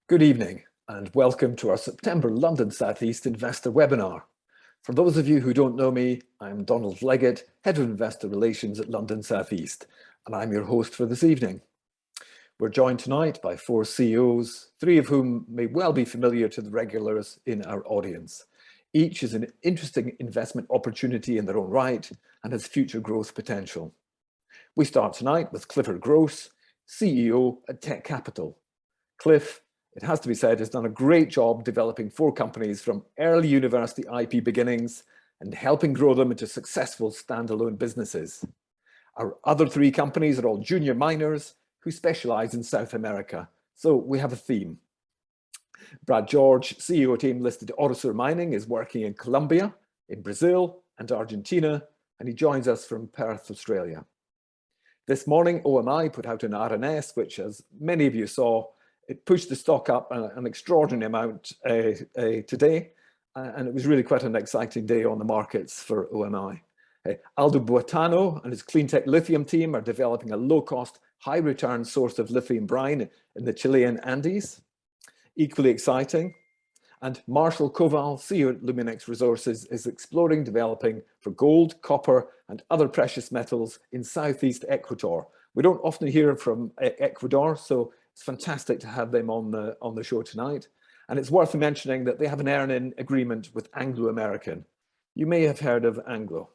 Good evening and welcome to our September London South East Investor Webinar. For those of you who don't know me, I'm Donald Leggett, Head of Investor Relations at London South East, and I'm your host for this evening. We're joined tonight by four CEOs, three of whom may well be familiar to the regulars in our audience. Each is an interesting investment opportunity in their own right and has future growth potential. We start tonight with Clifford Gross, CEO at Tekcapital. Cliff, it has to be said, has done a great job developing four companies from early university IP beginnings and helping grow them into successful standalone businesses. Our other three companies are all junior miners who specialize in South America. So we have a theme. Brad George, CEO at AIM-listed Orosur Mining, is working in Colombia, in Brazil and Argentina, and he joins us from Perth, Australia. This morning, OMI put out an RNS, which, as many of you saw, it pushed the stock up an extraordinary amount today, and it was really quite an exciting day on the markets for OMI. Aldo Buatano and his Cleantech Lithium team are developing a low-cost, high-return source of lithium brine in the Chilean Andes. Equally exciting. And Marcel Koval, CEO at Luminex Resources, is exploring developing for gold, copper, and other precious metals in southeast Ecuador. We don't often hear from Ecuador, so it's fantastic to have them on the show tonight. And it's worth mentioning that they have an earn-in agreement with Anglo American. You may have heard of Anglo.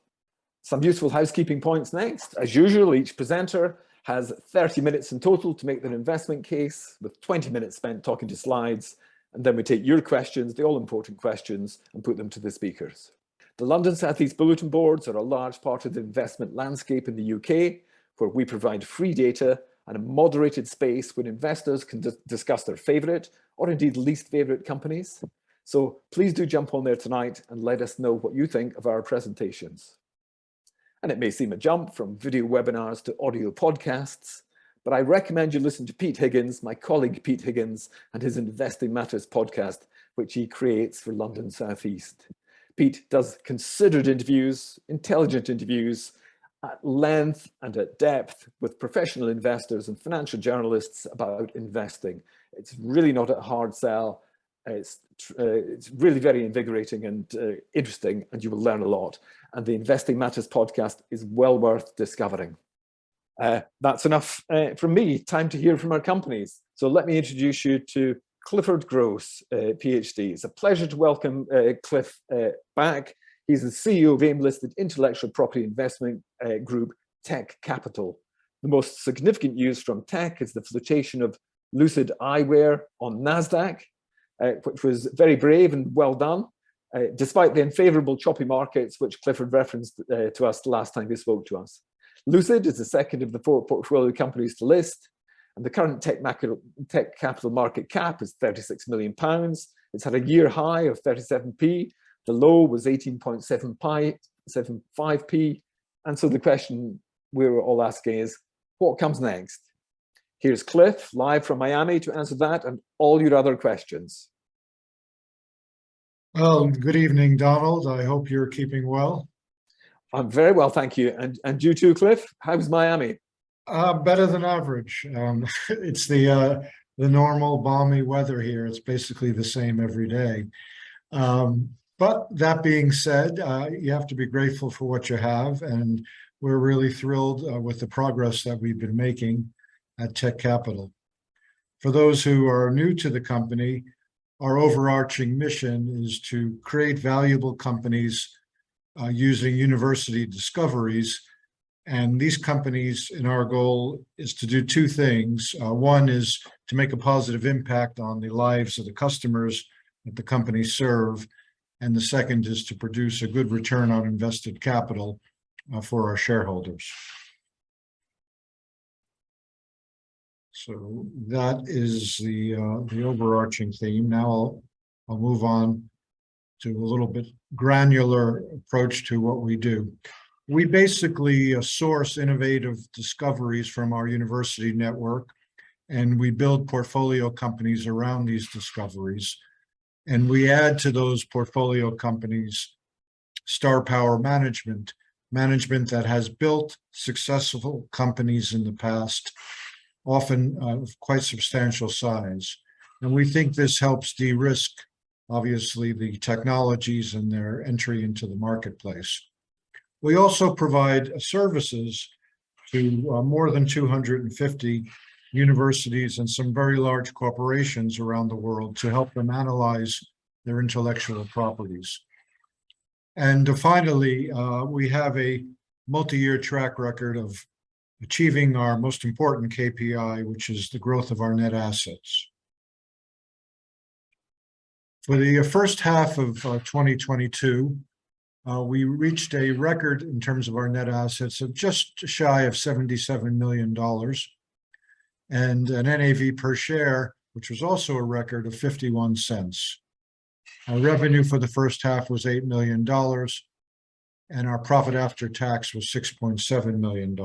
Some useful housekeeping points next. As usual, each presenter has 30 minutes in total to make their investment case, with 20 minutes spent talking to slides. And then we take your questions, the all-important questions, and put them to the speakers. The London South East Bulletin Boards are a large part of the investment landscape in the UK, where we provide free data and a moderated space where investors can discuss their favourite or indeed least favourite companies. So please do jump on there tonight and let us know what you think of our presentations. And it may seem a jump from video webinars to audio podcasts, but I recommend you listen to Pete Higgins, my colleague Pete Higgins, and his Investing Matters podcast, which he creates for London South East. Pete does considered interviews, intelligent interviews, at length and at depth with professional investors and financial journalists about investing. It's really not a hard sell. It's really very invigorating and interesting, and you will learn a lot. And the Investing Matters podcast is well worth discovering. That's enough from me. Time to hear from our companies. So let me introduce you to Clifford Gross, Ph.D. It's a pleasure to welcome Cliff back. He's the CEO of AIM-listed intellectual property investment group Tekcapital. The most significant news from Tech is the flotation of Lucid Eyewear on Nasdaq, which was very brave and well done, despite the unfavorable choppy markets which Clifford referenced to us the last time he spoke to us. Lucid is the second of the four portfolio companies to list, and the current Tekcapital market cap is £36 million. It's had a year high of 37p. The low was 18.75p. And so the question we were all asking is, what comes next? Here's Cliff, live from Miami, to answer that and all your other questions. Well, good evening, Donald. I hope you're keeping well. I'm very well, thank you. And you too, Cliff? How's Miami? Better than average. It's the normal balmy weather here. It's basically the same every day. But that being said, you have to be grateful for what you have, and we're really thrilled with the progress that we've been making at Tekcapital. For those who are new to the company, our overarching mission is to create valuable companies using university discoveries. And these companies, in our goal, is to do two things. One is to make a positive impact on the lives of the customers that the companies serve. And the second is to produce a good return on invested capital for our shareholders. So that is the overarching theme. Now I'll move on to a little bit granular approach to what we do. We basically source innovative discoveries from our university network, and we build portfolio companies around these discoveries. And we add to those portfolio companies star power management that has built successful companies in the past, often of quite substantial size. And we think this helps de-risk, obviously, the technologies and their entry into the marketplace. We also provide services to more than 250 universities and some very large corporations around the world to help them analyze their intellectual properties. And finally, we have a multi-year track record of achieving our most important KPI, which is the growth of our net assets. For the first half of 2022, we reached a record in terms of our net assets of just shy of $77 million and an NAV per share, which was also a record of 51 cents. Our revenue for the first half was $8 million, and our profit after tax was $6.7 million.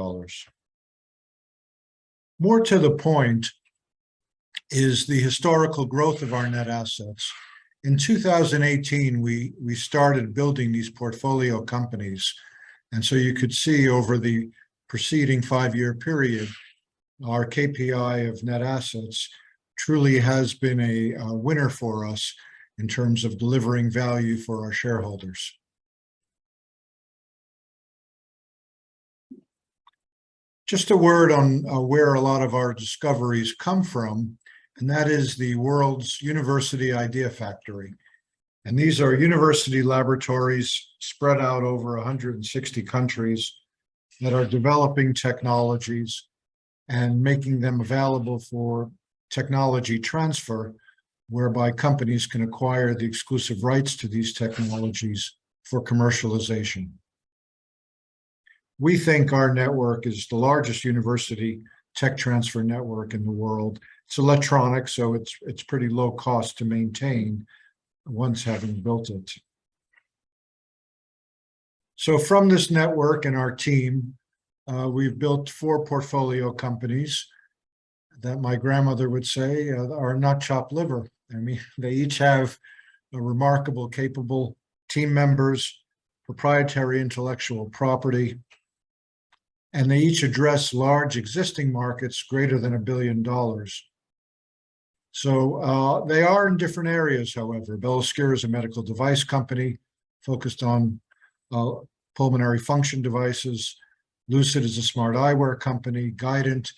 More to the point is the historical growth of our net assets. In 2018, we started building these portfolio companies. And so you could see over the preceding 5-year period, our KPI of net assets truly has been a winner for us in terms of delivering value for our shareholders. Just a word on where a lot of our discoveries come from, and that is the world's university idea factory. And these are university laboratories spread out over 160 countries that are developing technologies and making them available for technology transfer, whereby companies can acquire the exclusive rights to these technologies for commercialization. We think our network is the largest university tech transfer network in the world. It's electronic, so it's pretty low cost to maintain once having built it. So from this network and our team, we've built 4 portfolio companies that my grandmother would say are not chopped liver. I mean, they each have a remarkable, capable team members, proprietary intellectual property, and they each address large existing markets greater than $1 billion. So they are in different areas, however. Beloscura is a medical device company focused on pulmonary function devices. Lucid is a smart eyewear company. Guidant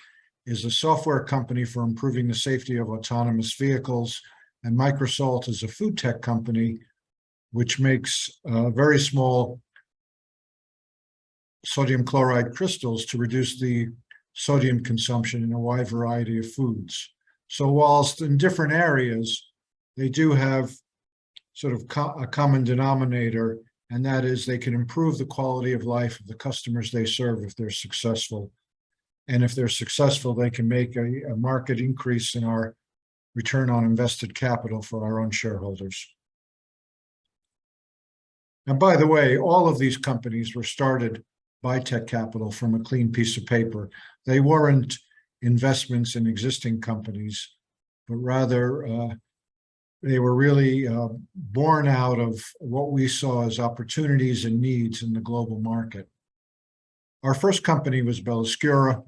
is a software company for improving the safety of autonomous vehicles. And Microsalt is a food tech company which makes very small sodium chloride crystals to reduce the sodium consumption in a wide variety of foods. So whilst in different areas, they do have sort of a common denominator, and that is they can improve the quality of life of the customers they serve if they're successful. And if they're successful, they can make a market increase in our return on invested capital for our own shareholders. And by the way, all of these companies were started by Tekcapital from a clean piece of paper. They weren't investments in existing companies, but rather they were really born out of what we saw as opportunities and needs in the global market. Our first company was Beloscura,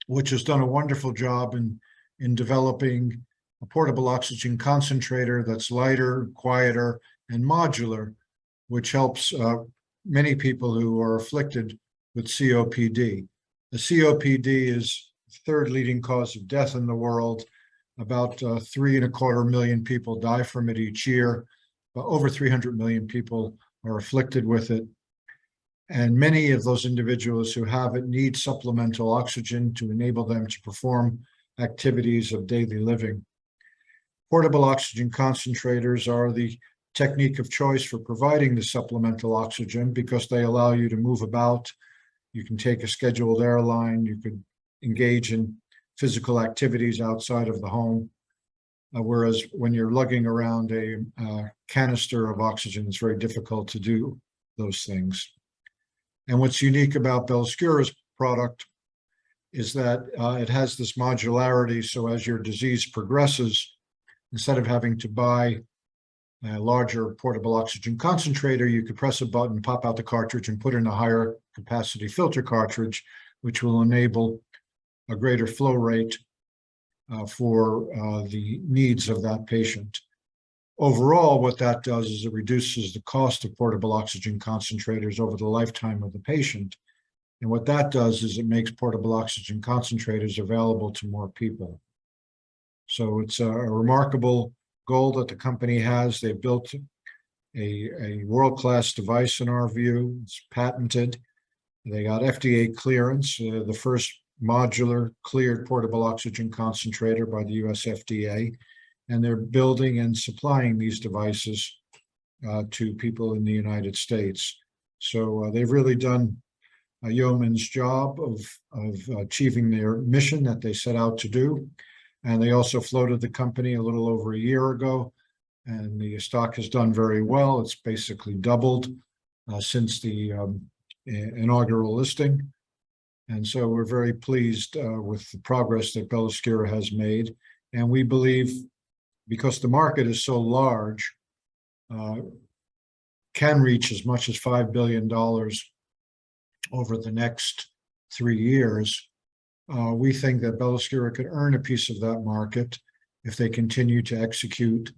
which has done a wonderful job in developing a portable oxygen concentrator that's lighter, quieter, and modular, which helps many people who are afflicted with COPD. The COPD is the 3rd leading cause of death in the world. About 3.25 million people die from it each year. Over 300 million people are afflicted with it. And many of those individuals who have it need supplemental oxygen to enable them to perform activities of daily living. Portable oxygen concentrators are the technique of choice for providing the supplemental oxygen because they allow you to move about. You can take a scheduled airline, you could engage in physical activities outside of the home, whereas when you're lugging around a canister of oxygen, it's very difficult to do those things. And what's unique about Beloscura's product is that it has this modularity, so as your disease progresses, instead of having to buy a larger portable oxygen concentrator, you could press a button, pop out the cartridge, and put in a higher capacity filter cartridge, which will enable a greater flow rate for the needs of that patient. Overall, what that does is it reduces the cost of portable oxygen concentrators over the lifetime of the patient. And what that does is it makes portable oxygen concentrators available to more people. So it's a remarkable goal that the company has. They built a world-class device in our view. It's patented. They got FDA clearance, the first modular cleared portable oxygen concentrator by the US FDA. And they're building and supplying these devices to people in the United States. So they've really done a yeoman's job of achieving their mission that they set out to do. And they also floated the company a little over a year ago, and the stock has done very well. It's basically doubled since the inaugural listing. And so we're very pleased with the progress that Beloscura has made. And we believe, because the market is so large, can reach as much as $5 billion over the next 3 years. We think that Beloscura could earn a piece of that market if they continue to execute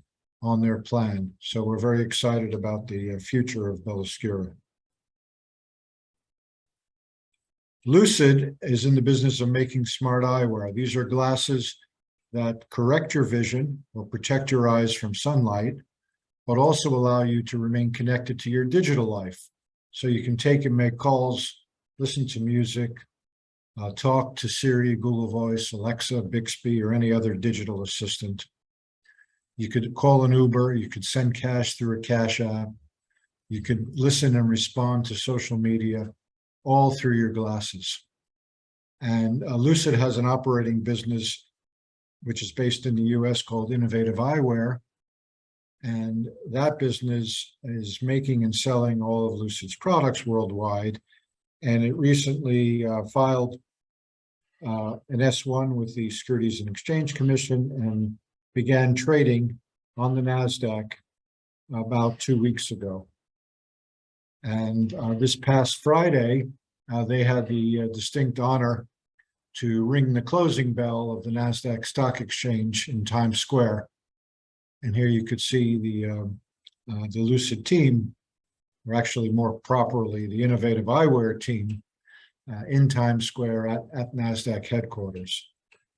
on their plan. So we're very excited about the future of Beloscura. Lucid is in the business of making smart eyewear. These are glasses that correct your vision or protect your eyes from sunlight, but also allow you to remain connected to your digital life. So you can take and make calls, listen to music, talk to Siri, Google Voice, Alexa, Bixby, or any other digital assistant. You could call an Uber, you could send cash through a cash app, you could listen and respond to social media, all through your glasses. And Lucid has an operating business which is based in the US called Innovative Eyewear. And that business is making and selling all of Lucid's products worldwide. And it recently filed an S1 with the Securities and Exchange Commission and began trading on the Nasdaq about 2 weeks ago. And this past Friday, they had the distinct honor to ring the closing bell of the Nasdaq Stock Exchange in Times Square. And here you could see the Lucid team, or actually more properly, the Innovative Eyewear team in Times Square at Nasdaq headquarters.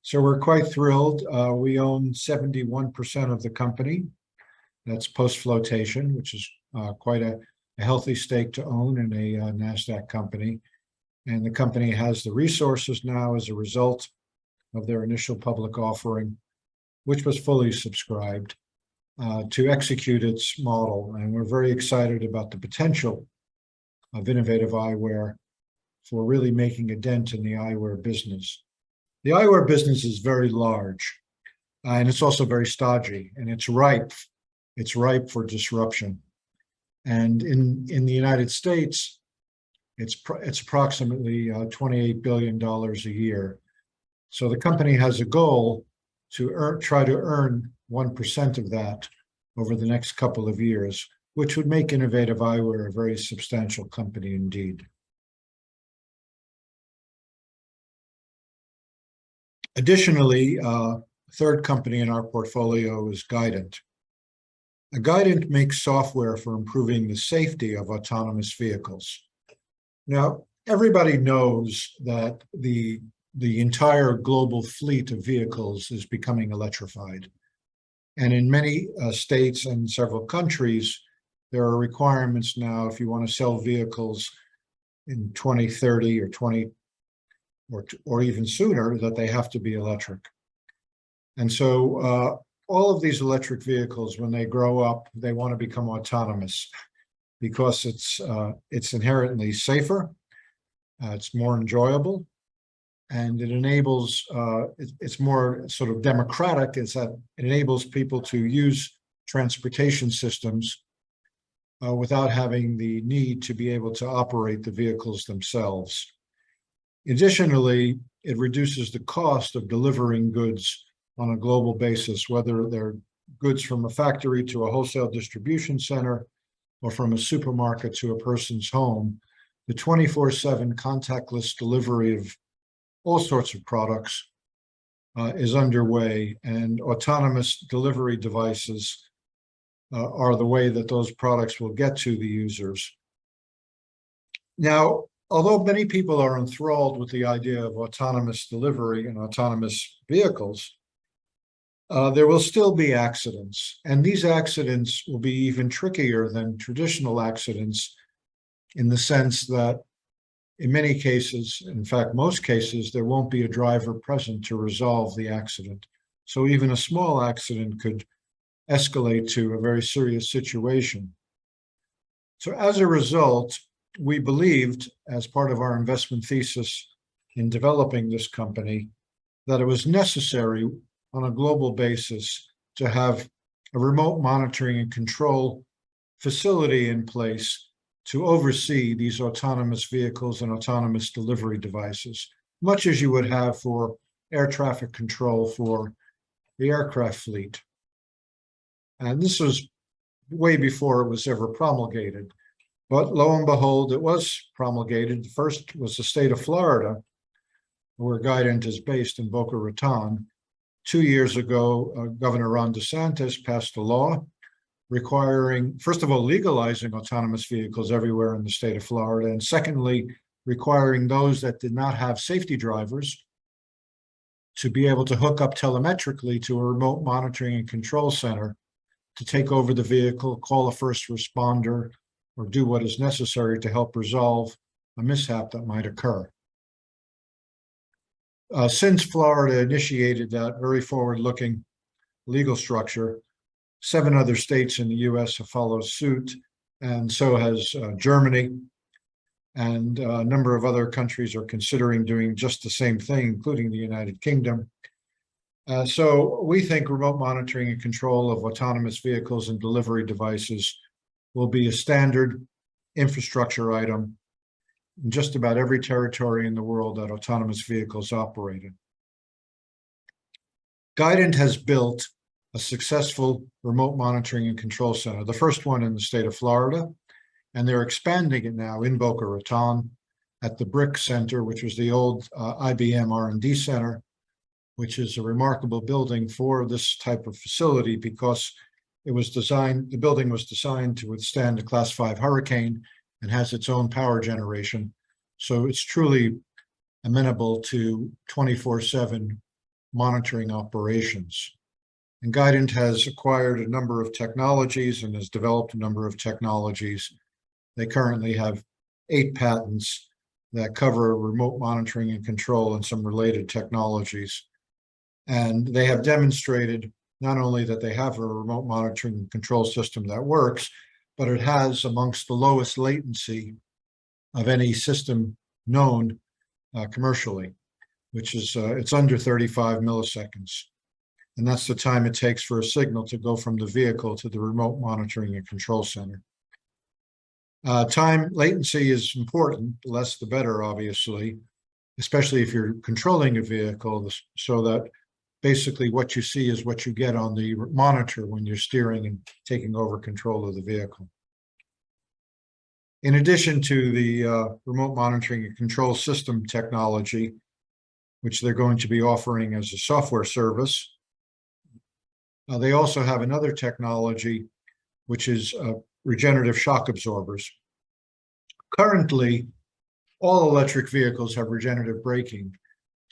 So we're quite thrilled. We own 71% of the company. That's post-flotation, which is quite a healthy stake to own in a Nasdaq company. And the company has the resources now as a result of their initial public offering, which was fully subscribed, to execute its model. And we're very excited about the potential of Innovative Eyewear for really making a dent in the eyewear business. The eyewear business is very large, and it's also very stodgy, and it's ripe. It's ripe for disruption. And in the United States, it's approximately $28 billion a year. So the company has a goal to try to earn 1% of that over the next couple of years, which would make Innovative Eyewear a very substantial company indeed. Additionally, a third company in our portfolio is Guidant. Guidant makes software for improving the safety of autonomous vehicles. Now, everybody knows that the entire global fleet of vehicles is becoming electrified. And in many states and several countries, there are requirements now, if you want to sell vehicles in 2030 or 20 or even sooner, that they have to be electric. And so all of these electric vehicles, when they grow up, they want to become autonomous because it's inherently safer, it's more enjoyable, and it enables, it's more sort of democratic, is that it enables people to use transportation systems without having the need to be able to operate the vehicles themselves. Additionally, it reduces the cost of delivering goods on a global basis, whether they're goods from a factory to a wholesale distribution center or from a supermarket to a person's home. The 24/7 contactless delivery of all sorts of products is underway, and autonomous delivery devices are the way that those products will get to the users. Now, although many people are enthralled with the idea of autonomous delivery and autonomous vehicles, there will still be accidents, and these accidents will be even trickier than traditional accidents in the sense that in many cases, in fact, most cases, there won't be a driver present to resolve the accident. So even a small accident could escalate to a very serious situation. So as a result, we believed, as part of our investment thesis in developing this company, that it was necessary on a global basis to have a remote monitoring and control facility in place to oversee these autonomous vehicles and autonomous delivery devices, much as you would have for air traffic control for the aircraft fleet. And this was way before it was ever promulgated. But lo and behold, it was promulgated. The first was the state of Florida, where Guidant is based in Boca Raton. 2 years ago, Governor Ron DeSantis passed a law requiring, first of all, legalizing autonomous vehicles everywhere in the state of Florida, and secondly, requiring those that did not have safety drivers to be able to hook up telemetrically to a remote monitoring and control center to take over the vehicle, call a first responder, or do what is necessary to help resolve a mishap that might occur. Since Florida initiated that very forward-looking legal structure, 7 other states in the US have followed suit, and so has Germany, and a number of other countries are considering doing just the same thing, including the United Kingdom. So we think remote monitoring and control of autonomous vehicles and delivery devices will be a standard infrastructure item in just about every territory in the world that autonomous vehicles operate in. Guidant has built a successful remote monitoring and control center, the first one in the state of Florida, and they're expanding it now in Boca Raton at the Brick Center, which was the old IBM R&D Center, which is a remarkable building for this type of facility because it was designed, the building was designed to withstand a Class 5 hurricane and has its own power generation. So it's truly amenable to 24/7 monitoring operations. And Guidant has acquired a number of technologies and has developed a number of technologies. They currently have 8 patents that cover remote monitoring and control and some related technologies. And they have demonstrated not only that they have a remote monitoring and control system that works, but it has amongst the lowest latency of any system known commercially, which is it's under 35 milliseconds. And that's the time it takes for a signal to go from the vehicle to the remote monitoring and control center. Time latency is important, the less the better, obviously, especially if you're controlling a vehicle, so that basically what you see is what you get on the monitor when you're steering and taking over control of the vehicle. In addition to the remote monitoring and control system technology, which they're going to be offering as a software service, they also have another technology, which is regenerative shock absorbers. Currently, all electric vehicles have regenerative braking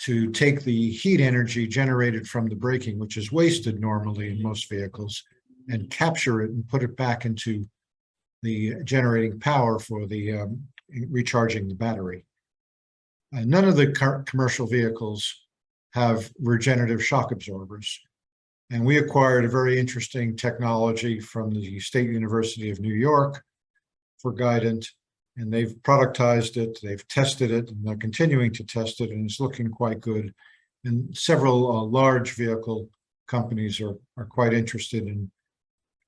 to take the heat energy generated from the braking, which is wasted normally in most vehicles, and capture it and put it back into the generating power for the recharging the battery. None of the commercial vehicles have regenerative shock absorbers. And we acquired a very interesting technology from the State University of New York for Guidant, and they've productized it, they've tested it, and they're continuing to test it, and it's looking quite good. And several large vehicle companies are quite interested in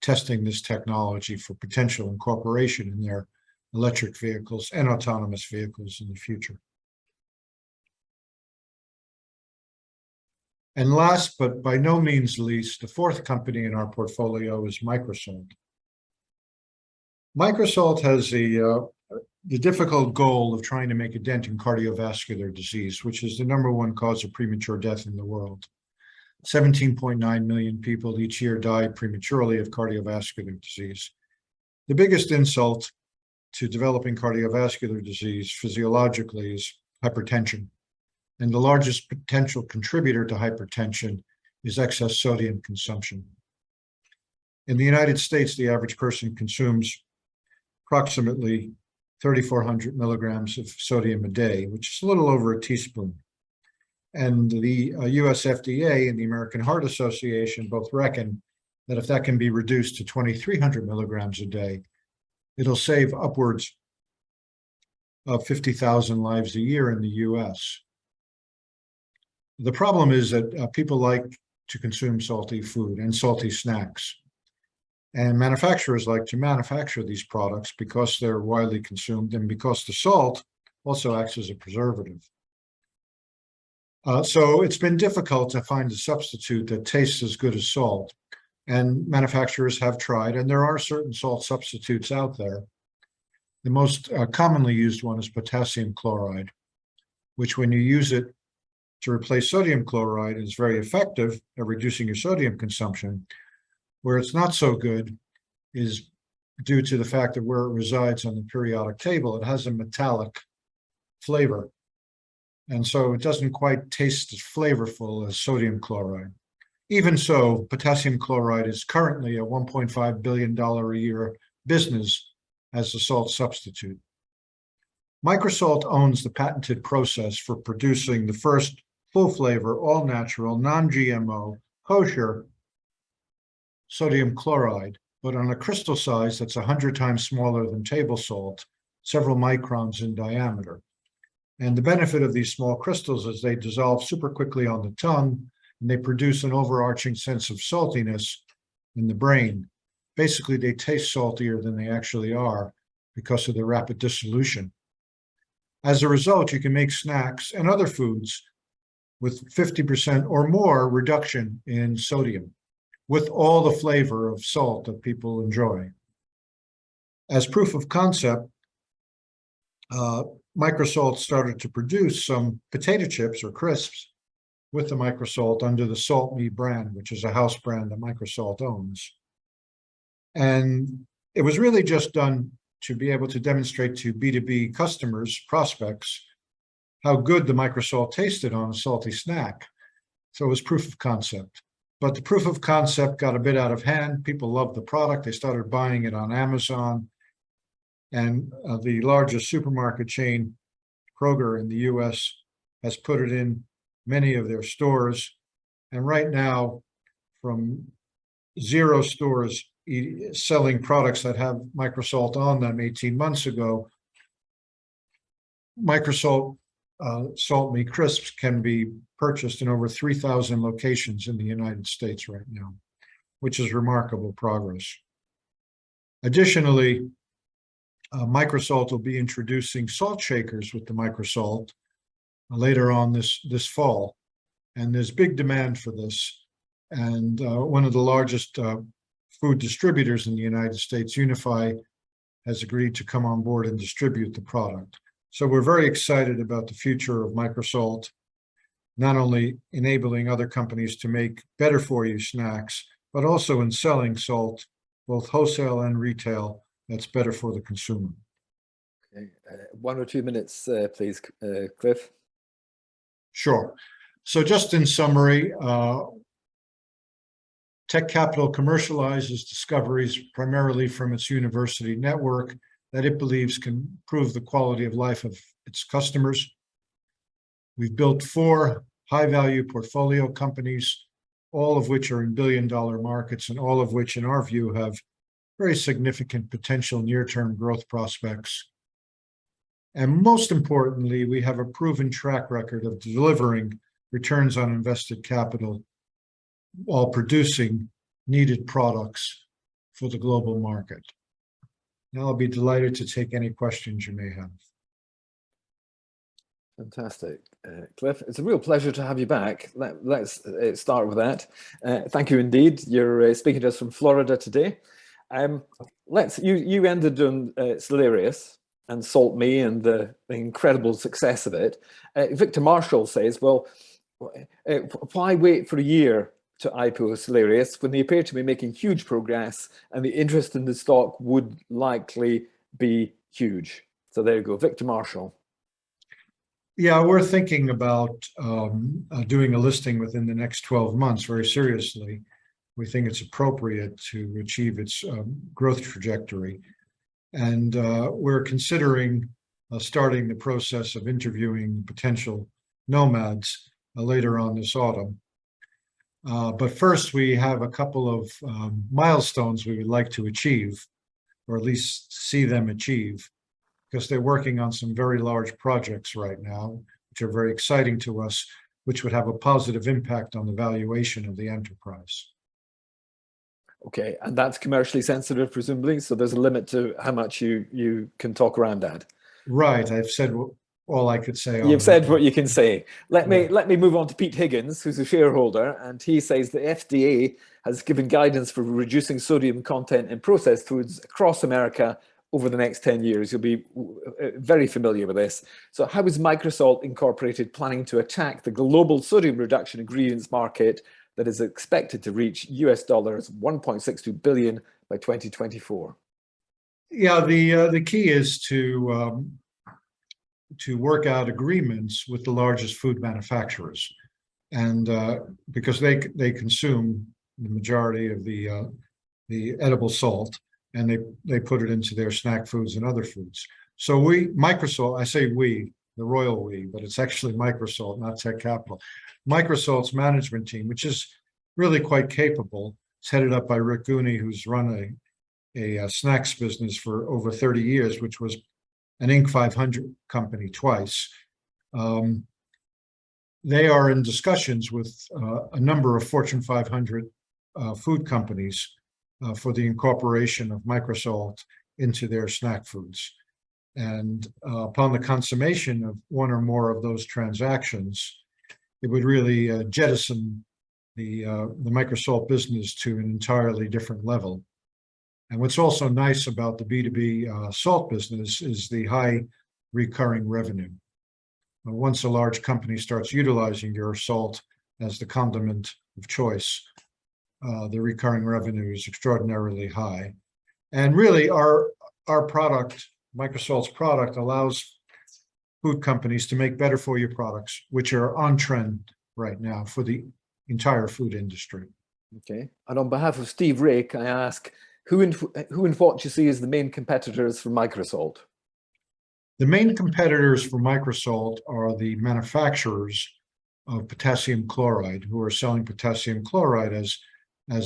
testing this technology for potential incorporation in their electric vehicles and autonomous vehicles in the future. And last, but by no means least, the fourth company in our portfolio is Microsalt. Microsalt has the difficult goal of trying to make a dent in cardiovascular disease, which is the #1 cause of premature death in the world. 17.9 million people each year die prematurely of cardiovascular disease. The biggest insult to developing cardiovascular disease physiologically is hypertension. And the largest potential contributor to hypertension is excess sodium consumption. In the United States, the average person consumes approximately 3,400 milligrams of sodium a day, which is a little over a teaspoon. And the US FDA and the American Heart Association both reckon that if that can be reduced to 2,300 milligrams a day, it'll save upwards of 50,000 lives a year in the US. The problem is that people like to consume salty food and salty snacks. And manufacturers like to manufacture these products because they're widely consumed and because the salt also acts as a preservative. So it's been difficult to find a substitute that tastes as good as salt. And manufacturers have tried, and there are certain salt substitutes out there. The most commonly used one is potassium chloride, which when you use it to replace sodium chloride is very effective at reducing your sodium consumption. Where it's not so good is due to the fact that where it resides on the periodic table, it has a metallic flavor. And so it doesn't quite taste as flavorful as sodium chloride. Even so, potassium chloride is currently a $1.5 billion a year business as a salt substitute. Microsalt owns the patented process for producing the first full flavor, all natural, non-GMO, kosher sodium chloride, but on a crystal size that's 100 times smaller than table salt, several microns in diameter. And the benefit of these small crystals is they dissolve super quickly on the tongue, and they produce an overarching sense of saltiness in the brain. Basically, they taste saltier than they actually are because of the rapid dissolution. As a result, you can make snacks and other foods with 50% or more reduction in sodium, with all the flavor of salt that people enjoy. As proof of concept, Microsalt started to produce some potato chips or crisps with the Microsalt under the Salt Me brand, which is a house brand that Microsalt owns. And it was really just done to be able to demonstrate to B2B customers, prospects, how good the Microsalt tasted on a salty snack. So it was proof of concept. But the proof of concept got a bit out of hand. People loved the product. They started buying it on Amazon. And the largest supermarket chain, Kroger in the US, has put it in many of their stores. And right now, from 0 stores selling products that have Microsalt on them 18 months ago, Microsalt Salt Me crisps can be purchased in over 3,000 locations in the United States right now, which is remarkable progress. Additionally, Microsalt will be introducing salt shakers with the Microsalt later on this fall. And there's big demand for this. And one of the largest food distributors in the United States, Unify, has agreed to come on board and distribute the product. So we're very excited about the future of Microsalt, not only enabling other companies to make better for you snacks, but also in selling salt, both wholesale and retail, that's better for the consumer. Okay. 1 or 2 minutes, please, Cliff. Sure. So just in summary, Tekcapital commercializes discoveries primarily from its university network that it believes can improve the quality of life of its customers. We've built 4 high-value portfolio companies, all of which are in billion-dollar markets and all of which, in our view, have very significant potential near-term growth prospects. And most importantly, we have a proven track record of delivering returns on invested capital while producing needed products for the global market. Now I'll be delighted to take any questions you may have. Fantastic. Cliff, it's a real pleasure to have you back. Let's start with that. Thank you indeed. You're speaking to us from Florida today. You ended on Celerius and Salt Me and the incredible success of it. Victor Marshall says, well, Why wait for a year to IPO Salarius when they appear to be making huge progress and the interest in the stock would likely be huge? So there you go, Victor Marshall. Yeah, we're thinking about doing a listing within the next 12 months very seriously. We think it's appropriate to achieve its growth trajectory. And we're considering starting the process of interviewing potential nomads later on this autumn. But first, we have a couple of milestones we would like to achieve, or at least see them achieve, because they're working on some very large projects right now, which are very exciting to us, which would have a positive impact on the valuation of the enterprise. Okay, and that's commercially sensitive, presumably, so there's a limit to how much you can talk around that. Right, I've said all I could say. You've said what you can say. Let me move on to Pete Higgins, who's a shareholder, and he says the FDA has given guidance for reducing sodium content in processed foods across America over the next 10 years. You'll be very familiar with this. So how is Microsalt Incorporated planning to attack the global sodium reduction ingredients market that is expected to reach US dollars 1.62 billion by 2024? Yeah, the key is to work out agreements with the largest food manufacturers, and because they consume the majority of the edible salt, and they put it into their snack foods and other foods. So Microsalt, I say we, the royal we, but it's actually Microsalt, not Tekcapital. Microsalt's management team, which is really quite capable, it's headed up by Rick Gooney, who's run a snacks business for over 30 years, which was an Inc. 500 company twice. They are in discussions with a number of Fortune 500 food companies for the incorporation of Microsalt into their snack foods. And upon the consummation of one or more of those transactions, it would really jettison the Microsalt business to an entirely different level. And what's also nice about the B2B salt business is the high recurring revenue. Once a large company starts utilizing your salt as the condiment of choice, the recurring revenue is extraordinarily high. And really, our product, Microsalt's product, allows food companies to make better for you products, which are on trend right now for the entire food industry. Okay. And on behalf of Steve Rake, I ask, who and what you see as the main competitors for Microsalt? The main competitors for Microsalt are the manufacturers of potassium chloride, who are selling potassium chloride as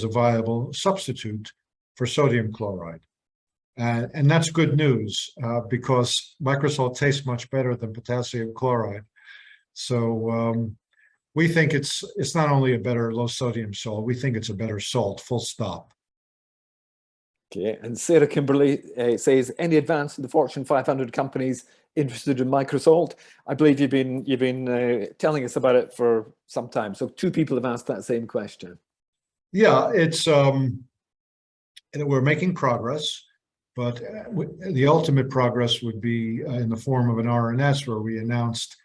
a viable substitute for sodium chloride. And that's good news because Microsalt tastes much better than potassium chloride. So we think it's not only a better low sodium salt, we think it's a better salt, full stop. Okay, and Sarah Kimberly says, any advance in the Fortune 500 companies interested in Microsalt? I believe you've been telling us about it for some time. So 2 people have asked that same question. Yeah, it's we're making progress, but the ultimate progress would be in the form of an RNS, where we announced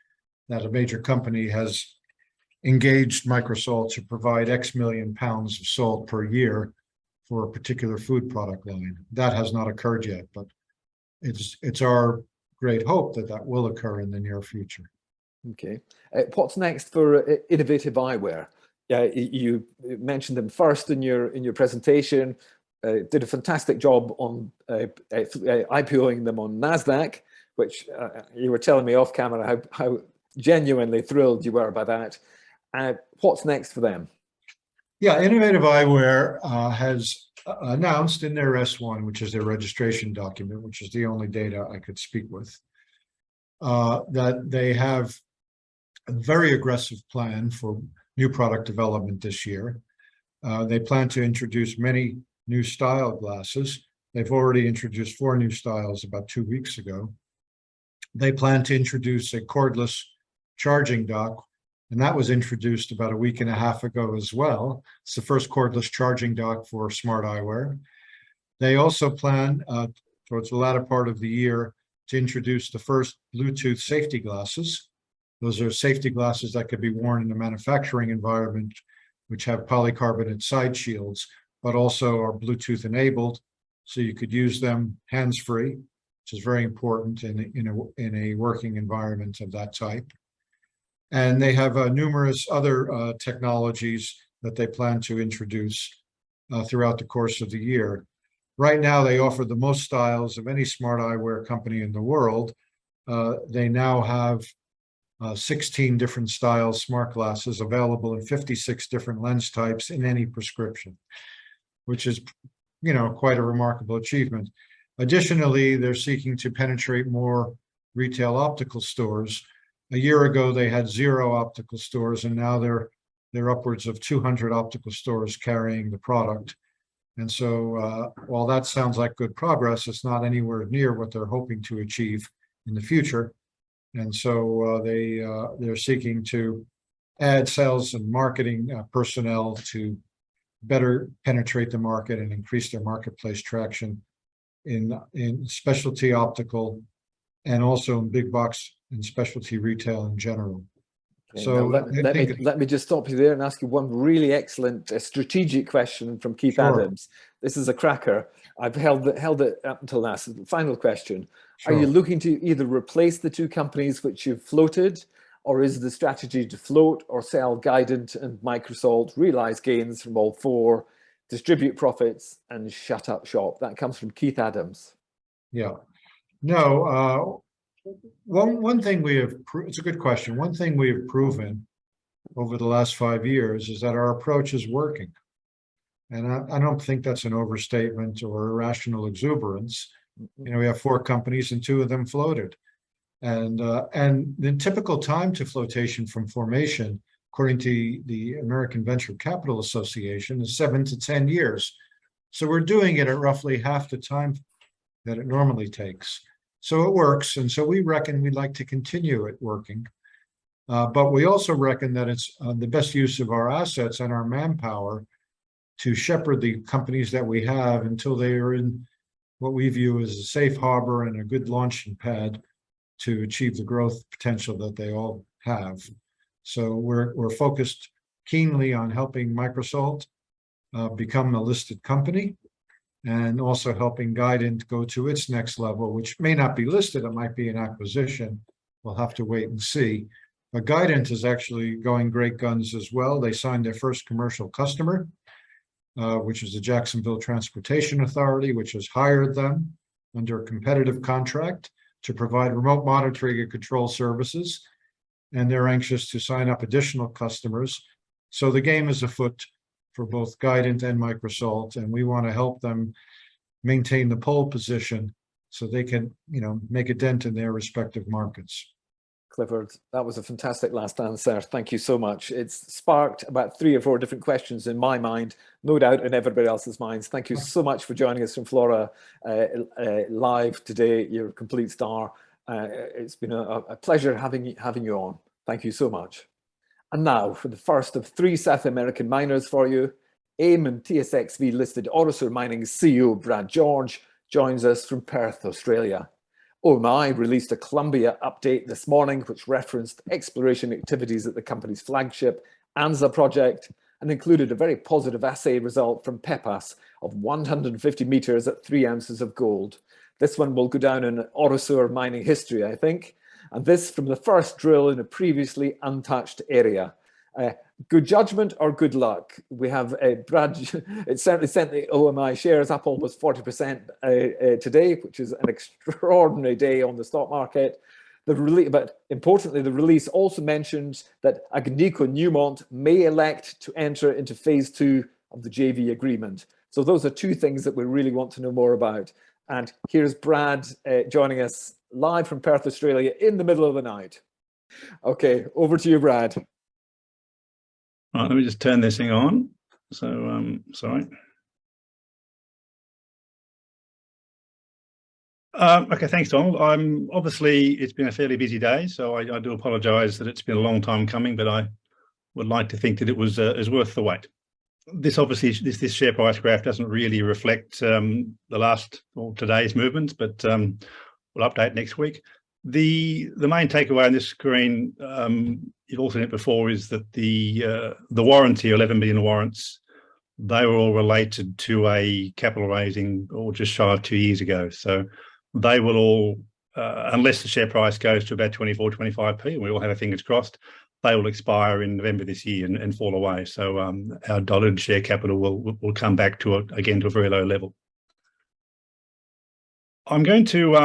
that a major company has engaged Microsalt to provide X million pounds of salt per year for a particular food product line. That has not occurred yet, but it's our great hope that that will occur in the near future. Okay. What's next for Innovative Eyewear? You mentioned them first in your presentation. Did a fantastic job on IPOing them on Nasdaq, which you were telling me off camera how genuinely thrilled you were by that. What's next for them? Yeah, Innovative Eyewear has announced in their S1, which is their registration document, which is the only data I could speak with, that they have a very aggressive plan for new product development this year. They plan to introduce many new style glasses. They've already introduced 4 new styles about 2 weeks ago. They plan to introduce a cordless charging dock, and that was introduced about a week and a half ago as well. It's the first cordless charging dock for smart eyewear. They also plan towards the latter part of the year to introduce the first Bluetooth safety glasses. Those are safety glasses that could be worn in the manufacturing environment, which have polycarbonate side shields, but also are Bluetooth enabled. So you could use them hands-free, which is very important in a working environment of that type. And they have numerous other technologies that they plan to introduce throughout the course of the year. Right now, they offer the most styles of any smart eyewear company in the world. They now have 16 different styles smart glasses available in 56 different lens types in any prescription, which is, quite a remarkable achievement. Additionally, they're seeking to penetrate more retail optical stores. A year ago, they had 0 optical stores, and now they're upwards of 200 optical stores carrying the product. And so while that sounds like good progress, it's not anywhere near what they're hoping to achieve in the future. And so they're seeking to add sales and marketing personnel to better penetrate the market and increase their marketplace traction in specialty optical and also in big box and specialty retail in general. Okay, so let me just stop you there and ask you one really excellent strategic question from Keith Sure. Adams. This is a cracker. I've held it up until last. Final question. Sure. Are you looking to either replace the 2 companies which you've floated, or is the strategy to float or sell Guidant and Microsalt, realize gains from all 4, distribute profits, and shut up shop? That comes from Keith Adams. Yeah. No, one thing it's a good question. One thing we have proven over the last 5 years is that our approach is working. And I don't think that's an overstatement or irrational exuberance. We have 4 companies and 2 of them floated. And the typical time to flotation from formation, according to the American Venture Capital Association, is 7 to 10 years. So we're doing it at roughly half the time that it normally takes. So it works. And so we reckon we'd like to continue it working. But we also reckon that it's the best use of our assets and our manpower to shepherd the companies that we have until they are in what we view as a safe harbor and a good launching pad to achieve the growth potential that they all have. So we're focused keenly on helping Microsalt become a listed company, and also helping Guidant go to its next level, which may not be listed. It might be an acquisition. We'll have to wait and see. But Guidant is actually going great guns as well. They signed their first commercial customer, which is the Jacksonville Transportation Authority, which has hired them under a competitive contract to provide remote monitoring and control services. And they're anxious to sign up additional customers. So the game is afoot for both Guidant and Microsalt, and we want to help them maintain the pole position so they can, make a dent in their respective markets. Clifford, that was a fantastic last answer. Thank you so much. It's sparked about 3 or 4 different questions in my mind, no doubt in everybody else's minds. Thank you so much for joining us from Flora live today. You're a complete star. It's been a pleasure having you on. Thank you so much. And now for the first of 3 South American miners for you, AIM and TSXV listed Orosur Mining's CEO Brad George joins us from Perth, Australia. OMI released a Columbia update this morning, which referenced exploration activities at the company's flagship Anza project and included a very positive assay result from Pepas of 150 meters at 3 ounces of gold. This one will go down in Orosur mining history, I think. And this from the first drill in a previously untouched area. Good judgment or good luck? We have Brad, it certainly sent the OMI shares up almost 40% today, which is an extraordinary day on the stock market. But importantly, the release also mentions that Agnico Newmont may elect to enter into phase 2 of the JV agreement. So those are 2 things that we really want to know more about. And here's Brad joining us live from Perth, Australia in the middle of the night. Okay, over to you, Brad. All right, let me just turn this thing on. So, sorry. Okay, thanks, Donald. Obviously, it's been a fairly busy day, so I do apologise that it's been a long time coming, but I would like to think that it was worth the wait. This obviously, this share price graph doesn't really reflect the last or today's movements, but we'll update next week. The main takeaway on this screen, you've all seen it before, is that the warranty, 11 million warrants, they were all related to a capital raising or just shy of 2 years ago. So they will all, unless the share price goes to about 24, 25p, and we all have our fingers crossed, they will expire in November this year and fall away. So our diluted share capital will come back to again to a very low level. I'm going to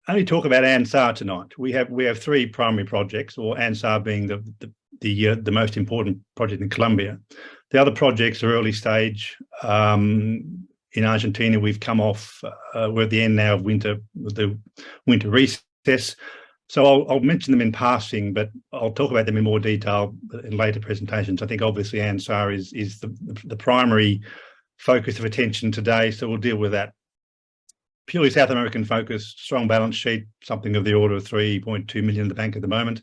only talk about Anza tonight. We have three primary projects, or Anza being the most important project in Colombia. The other projects are early stage. In Argentina, we've come off. We're at the end now of the winter recess. So I'll mention them in passing, but I'll talk about them in more detail in later presentations. I think obviously Anza is the primary focus of attention today, so we'll deal with that. Purely South American focus, strong balance sheet, something of the order of 3.2 million in the bank at the moment.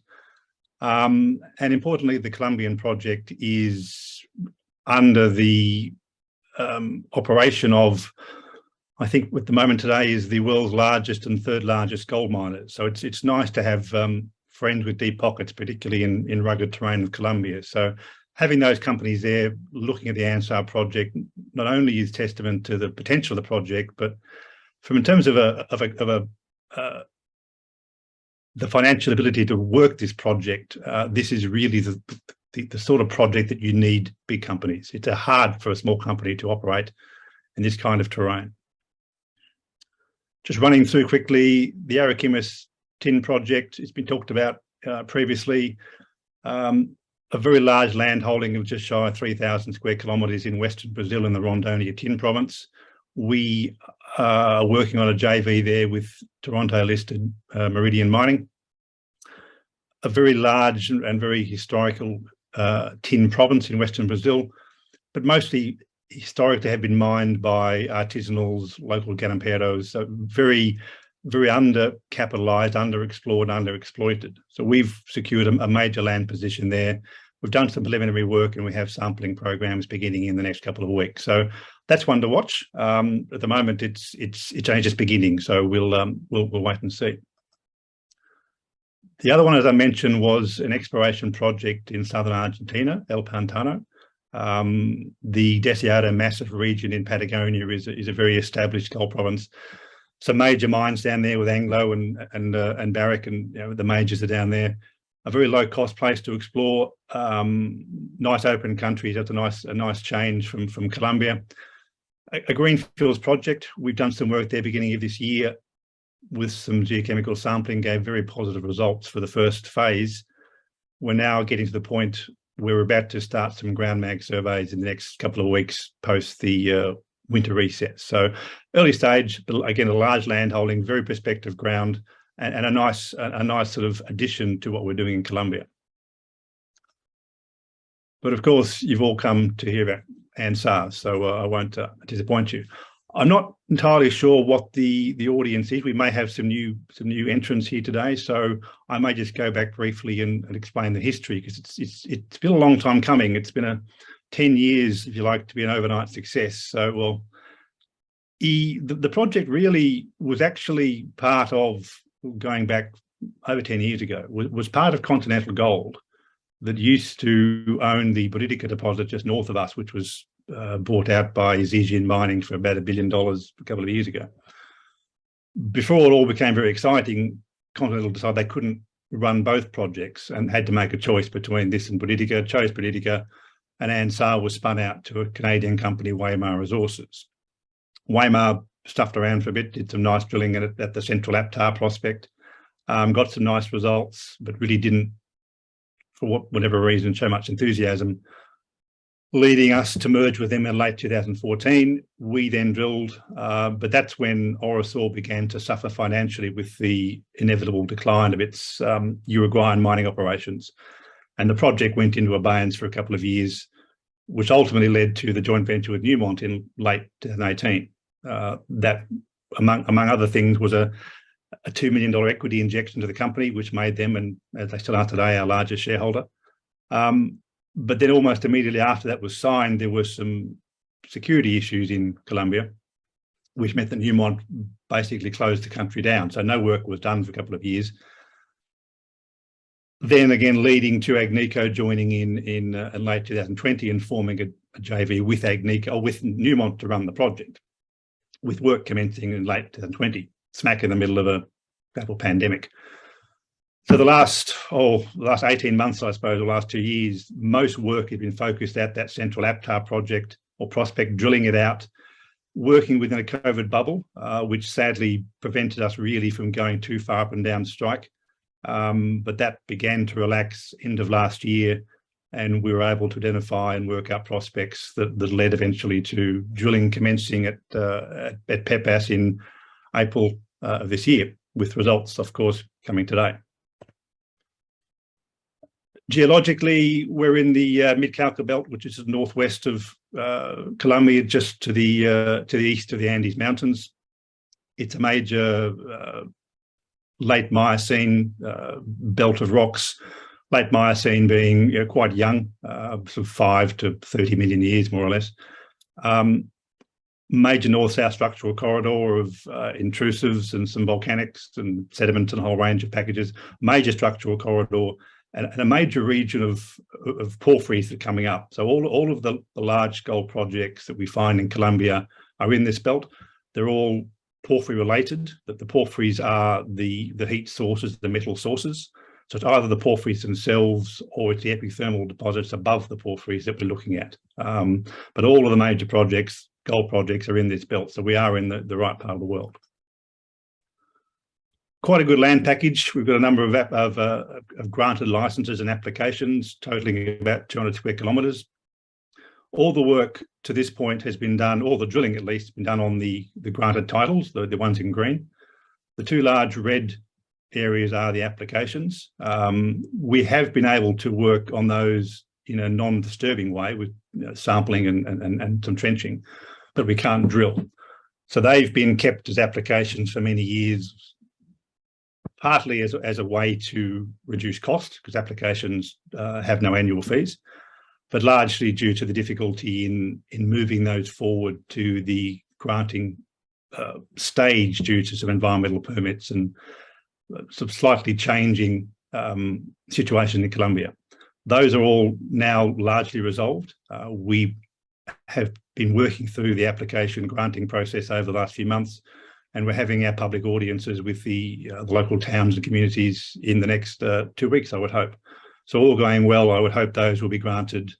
And importantly, the Colombian project is under the operation of, I think at the moment today, is the world's largest and third largest gold miner. So it's nice to have friends with deep pockets, particularly in rugged terrain of Colombia. So having those companies there looking at the Anza project not only is testament to the potential of the project, but in terms of the financial ability to work this project, this is really the sort of project that you need big companies. It's hard for a small company to operate in this kind of terrain. Just running through quickly, the Aerochemist Tin Project, it's been talked about previously. A very large land holding of just shy of 3,000 square kilometres in Western Brazil in the Rondônia Tin Province. We are working on a JV there with Toronto-listed Meridian Mining. A very large and very historical tin province in Western Brazil, but mostly historically have been mined by artisanals, local garimpeiros, so very, very undercapitalised, underexplored, underexploited. So we've secured a major land position there. We've done some preliminary work and we have sampling programs beginning in the next couple of weeks. So that's one to watch. At the moment, it's only just beginning, so we'll wait and see. The other one, as I mentioned, was an exploration project in southern Argentina, El Pantano. The Deseado massive region in Patagonia is a very established gold province. Some major mines down there with Anglo and Barrick, and the majors are down there. A very low cost place to explore. Nice open country. That's a nice change from Colombia. A greenfields project. We've done some work there beginning of this year with some geochemical sampling, gave very positive results for the first phase. We're now getting to the point where we're about to start some ground mag surveys in the next couple of weeks post the winter recess. So early stage, but again, a large land holding, very prospective ground, and a nice sort of addition to what we're doing in Colombia. But of course, you've all come to hear about Anza, so I won't disappoint you. I'm not entirely sure what the audience is. We may have some new entrants here today, so I may just go back briefly and explain the history, because it's been a long time coming. It's been 10 years, if you like, to be an overnight success. So, well, the project really was actually part of, going back over 10 years ago, was part of Continental Gold that used to own the Buritica deposit just north of us, which was bought out by Zijin Mining for about $1 billion a couple of years ago. Before it all became very exciting, Continental decided they couldn't run both projects and had to make a choice between this and Buritica, chose Buritica, and Anza was spun out to a Canadian company, Waymar Resources. Waymar stuffed around for a bit, did some nice drilling at the Central Aptar prospect, got some nice results, but really didn't, for whatever reason, show much enthusiasm, leading us to merge with them in late 2014. We then drilled, but that's when Orosur began to suffer financially with the inevitable decline of its Uruguayan mining operations. And the project went into abeyance for a couple of years, which ultimately led to the joint venture with Newmont in late 2018. That, among other things, was a $2 million equity injection to the company, which made them, and as they still are today, our largest shareholder. But then almost immediately after that was signed, there were some security issues in Colombia, which meant that Newmont basically closed the country down. So no work was done for a couple of years. Then again, leading to Agnico joining in late 2020 and forming a JV with Agnico, or with Newmont, to run the project, with work commencing in late 2020, smack in the middle of a global pandemic. So the last 18 months, I suppose, or last 2 years, most work had been focused at that central APTA project or prospect, drilling it out, working within a COVID bubble, which sadly prevented us really from going too far up and down strike. But that began to relax end of last year, and we were able to identify and work out prospects that led eventually to drilling commencing at Pepas in April of this year, with results, of course, coming today. Geologically, we're in the Mid-Cauca Belt, which is northwest of Colombia, just to the east of the Andes Mountains. It's a major late Miocene belt of rocks. Late Miocene being quite young, sort of 5 to 30 million years, more or less. Major north-south structural corridor of intrusives and some volcanics and sediments and a whole range of packages. Major structural corridor and a major region of porphyries that are coming up. So all of the large gold projects that we find in Colombia are in this belt. They're all porphyry related, that the porphyries are the heat sources, the metal sources. So it's either the porphyries themselves or it's the epithermal deposits above the porphyries that we're looking at. But all of the major projects, gold projects, are in this belt. So we are in the right part of the world. Quite a good land package. We've got a number of granted licenses and applications totaling about 200 square kilometres. All the work to this point has been done, all the drilling at least, been done on the granted titles, the ones in green. The two large red areas are the applications. We have been able to work on those in a non-disturbing way with sampling and some trenching, but we can't drill. So they've been kept as applications for many years, partly as a way to reduce cost, because applications have no annual fees, but largely due to the difficulty in moving those forward to the granting stage due to some environmental permits and some slightly changing situation in Colombia. Those are all now largely resolved. We have been working through the application granting process over the last few months, and we're having our public audiences with the local towns and communities in the next 2 weeks, I would hope. So all going well, I would hope those will be granted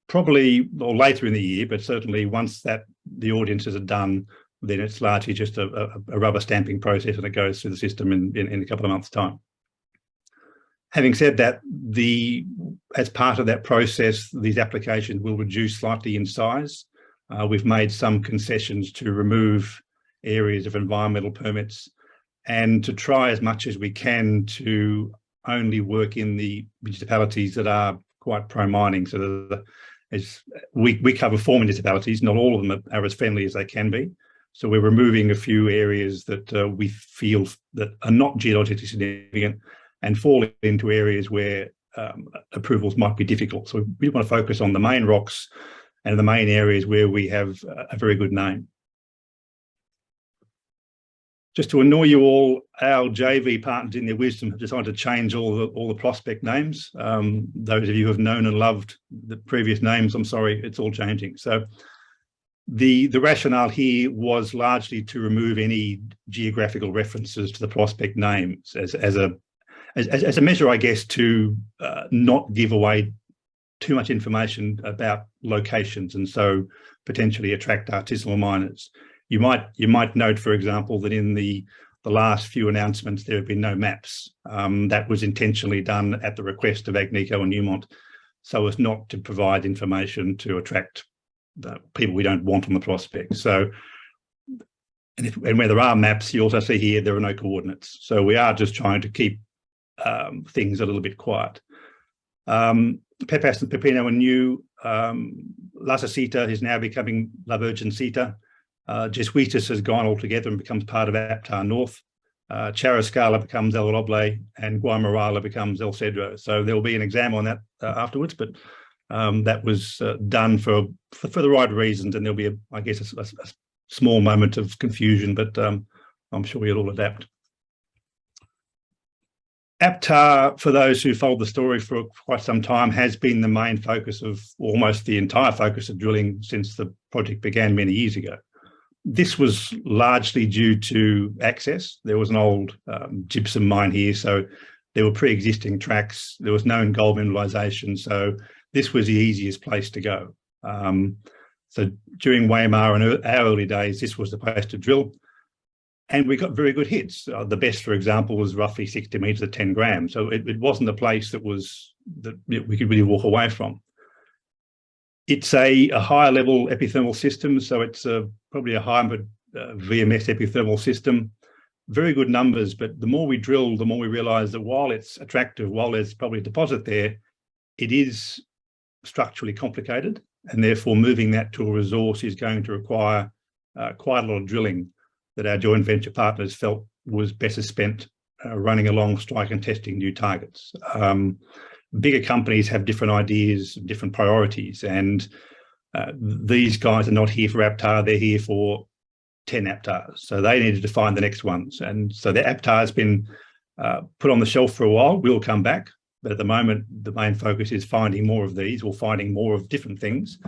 probably or later in the year, but certainly once the audiences are done, then it's largely just a rubber stamping process and it goes through the system in a couple of months' time. Having said that, as part of that process, these applications will reduce slightly in size. We've made some concessions to remove areas of environmental permits and to try as much as we can to only work in the municipalities that are quite pro-mining. So we cover 4 municipalities, not all of them are as friendly as they can be. So we're removing a few areas that we feel that are not geologically significant and fall into areas where approvals might be difficult. So we want to focus on the main rocks and the main areas where we have a very good name. Just to annoy you all, our JV partners in their wisdom have decided to change all the prospect names. Those of you who have known and loved the previous names, I'm sorry, it's all changing. So the rationale here was largely to remove any geographical references to the prospect names as a measure, I guess, to not give away too much information about locations and so potentially attract artisanal miners. You might note, for example, that in the last few announcements there have been no maps. That was intentionally done at the request of Agnico and Newmont, so as not to provide information to attract the people we don't want on the prospect. So, and where there are maps, you also see here there are no coordinates. So we are just trying to keep things a little bit quiet. Pepas and Pepino are new. La Sasita is now becoming La Virgencita. Jesuitas has gone altogether and becomes part of APTA North. Charascala becomes El Roble and Guamarala becomes El Cedro. So there will be an exam on that afterwards, but that was done for the right reasons, and there'll be, I guess, small moment of confusion, but I'm sure you'll all adapt. APTA, for those who followed the story for quite some time, has been the main focus of almost the entire focus of drilling since the project began many years ago. This was largely due to access. There was an old gypsum mine here, so there were pre-existing tracks. There was known gold mineralisation, so this was the easiest place to go. So during Waymar and our early days, this was the place to drill. And we got very good hits. The best, for example, was roughly 60 metres at 10 grams. So it wasn't a place that we could really walk away from. It's a higher level epithermal system, so it's probably a hybrid VMS epithermal system. Very good numbers, but the more we drill, the more we realise that while it's attractive, while there's probably a deposit there, it is structurally complicated, and therefore moving that to a resource is going to require quite a lot of drilling that our joint venture partners felt was better spent running along strike and testing new targets. Bigger companies have different ideas, different priorities, and these guys are not here for APTA, they're here for 10 APTAs. So they needed to find the next ones. And so the APTA has been put on the shelf for a while. We'll come back, but at the moment, the main focus is finding more of these or finding more of different things.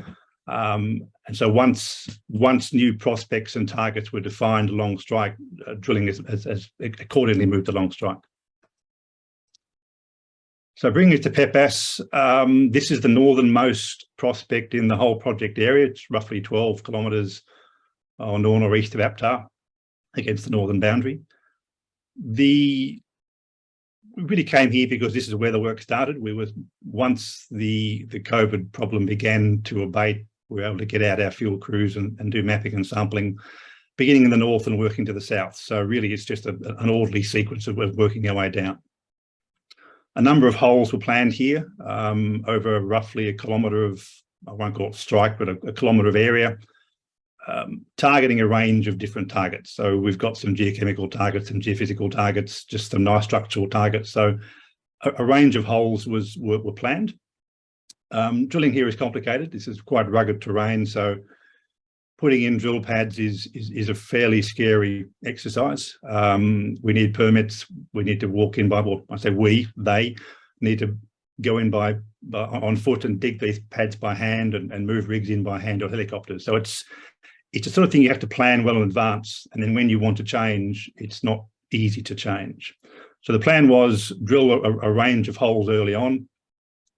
And so once new prospects and targets were defined along strike, drilling has accordingly moved along strike. So bringing it to Pepas, this is the northernmost prospect in the whole project area. It's roughly 12 kilometres north or east of APTA against the northern boundary. We really came here because this is where the work started. Once the COVID problem began to abate, we were able to get out our field crews and do mapping and sampling, beginning in the north and working to the south. So really it's just an orderly sequence of working our way down. A number of holes were planned here over roughly a kilometre of, I won't call it strike, but a kilometre of area, targeting a range of different targets. So we've got some geochemical targets, some geophysical targets, just some nice structural targets. So a range of holes were planned. Drilling here is complicated. This is quite rugged terrain, so putting in drill pads is a fairly scary exercise. We need permits. We need to walk in by, well, I say they need to go in on foot and dig these pads by hand and move rigs in by hand or helicopters. So it's a sort of thing you have to plan well in advance, and then when you want to change, it's not easy to change. So the plan was drill a range of holes early on,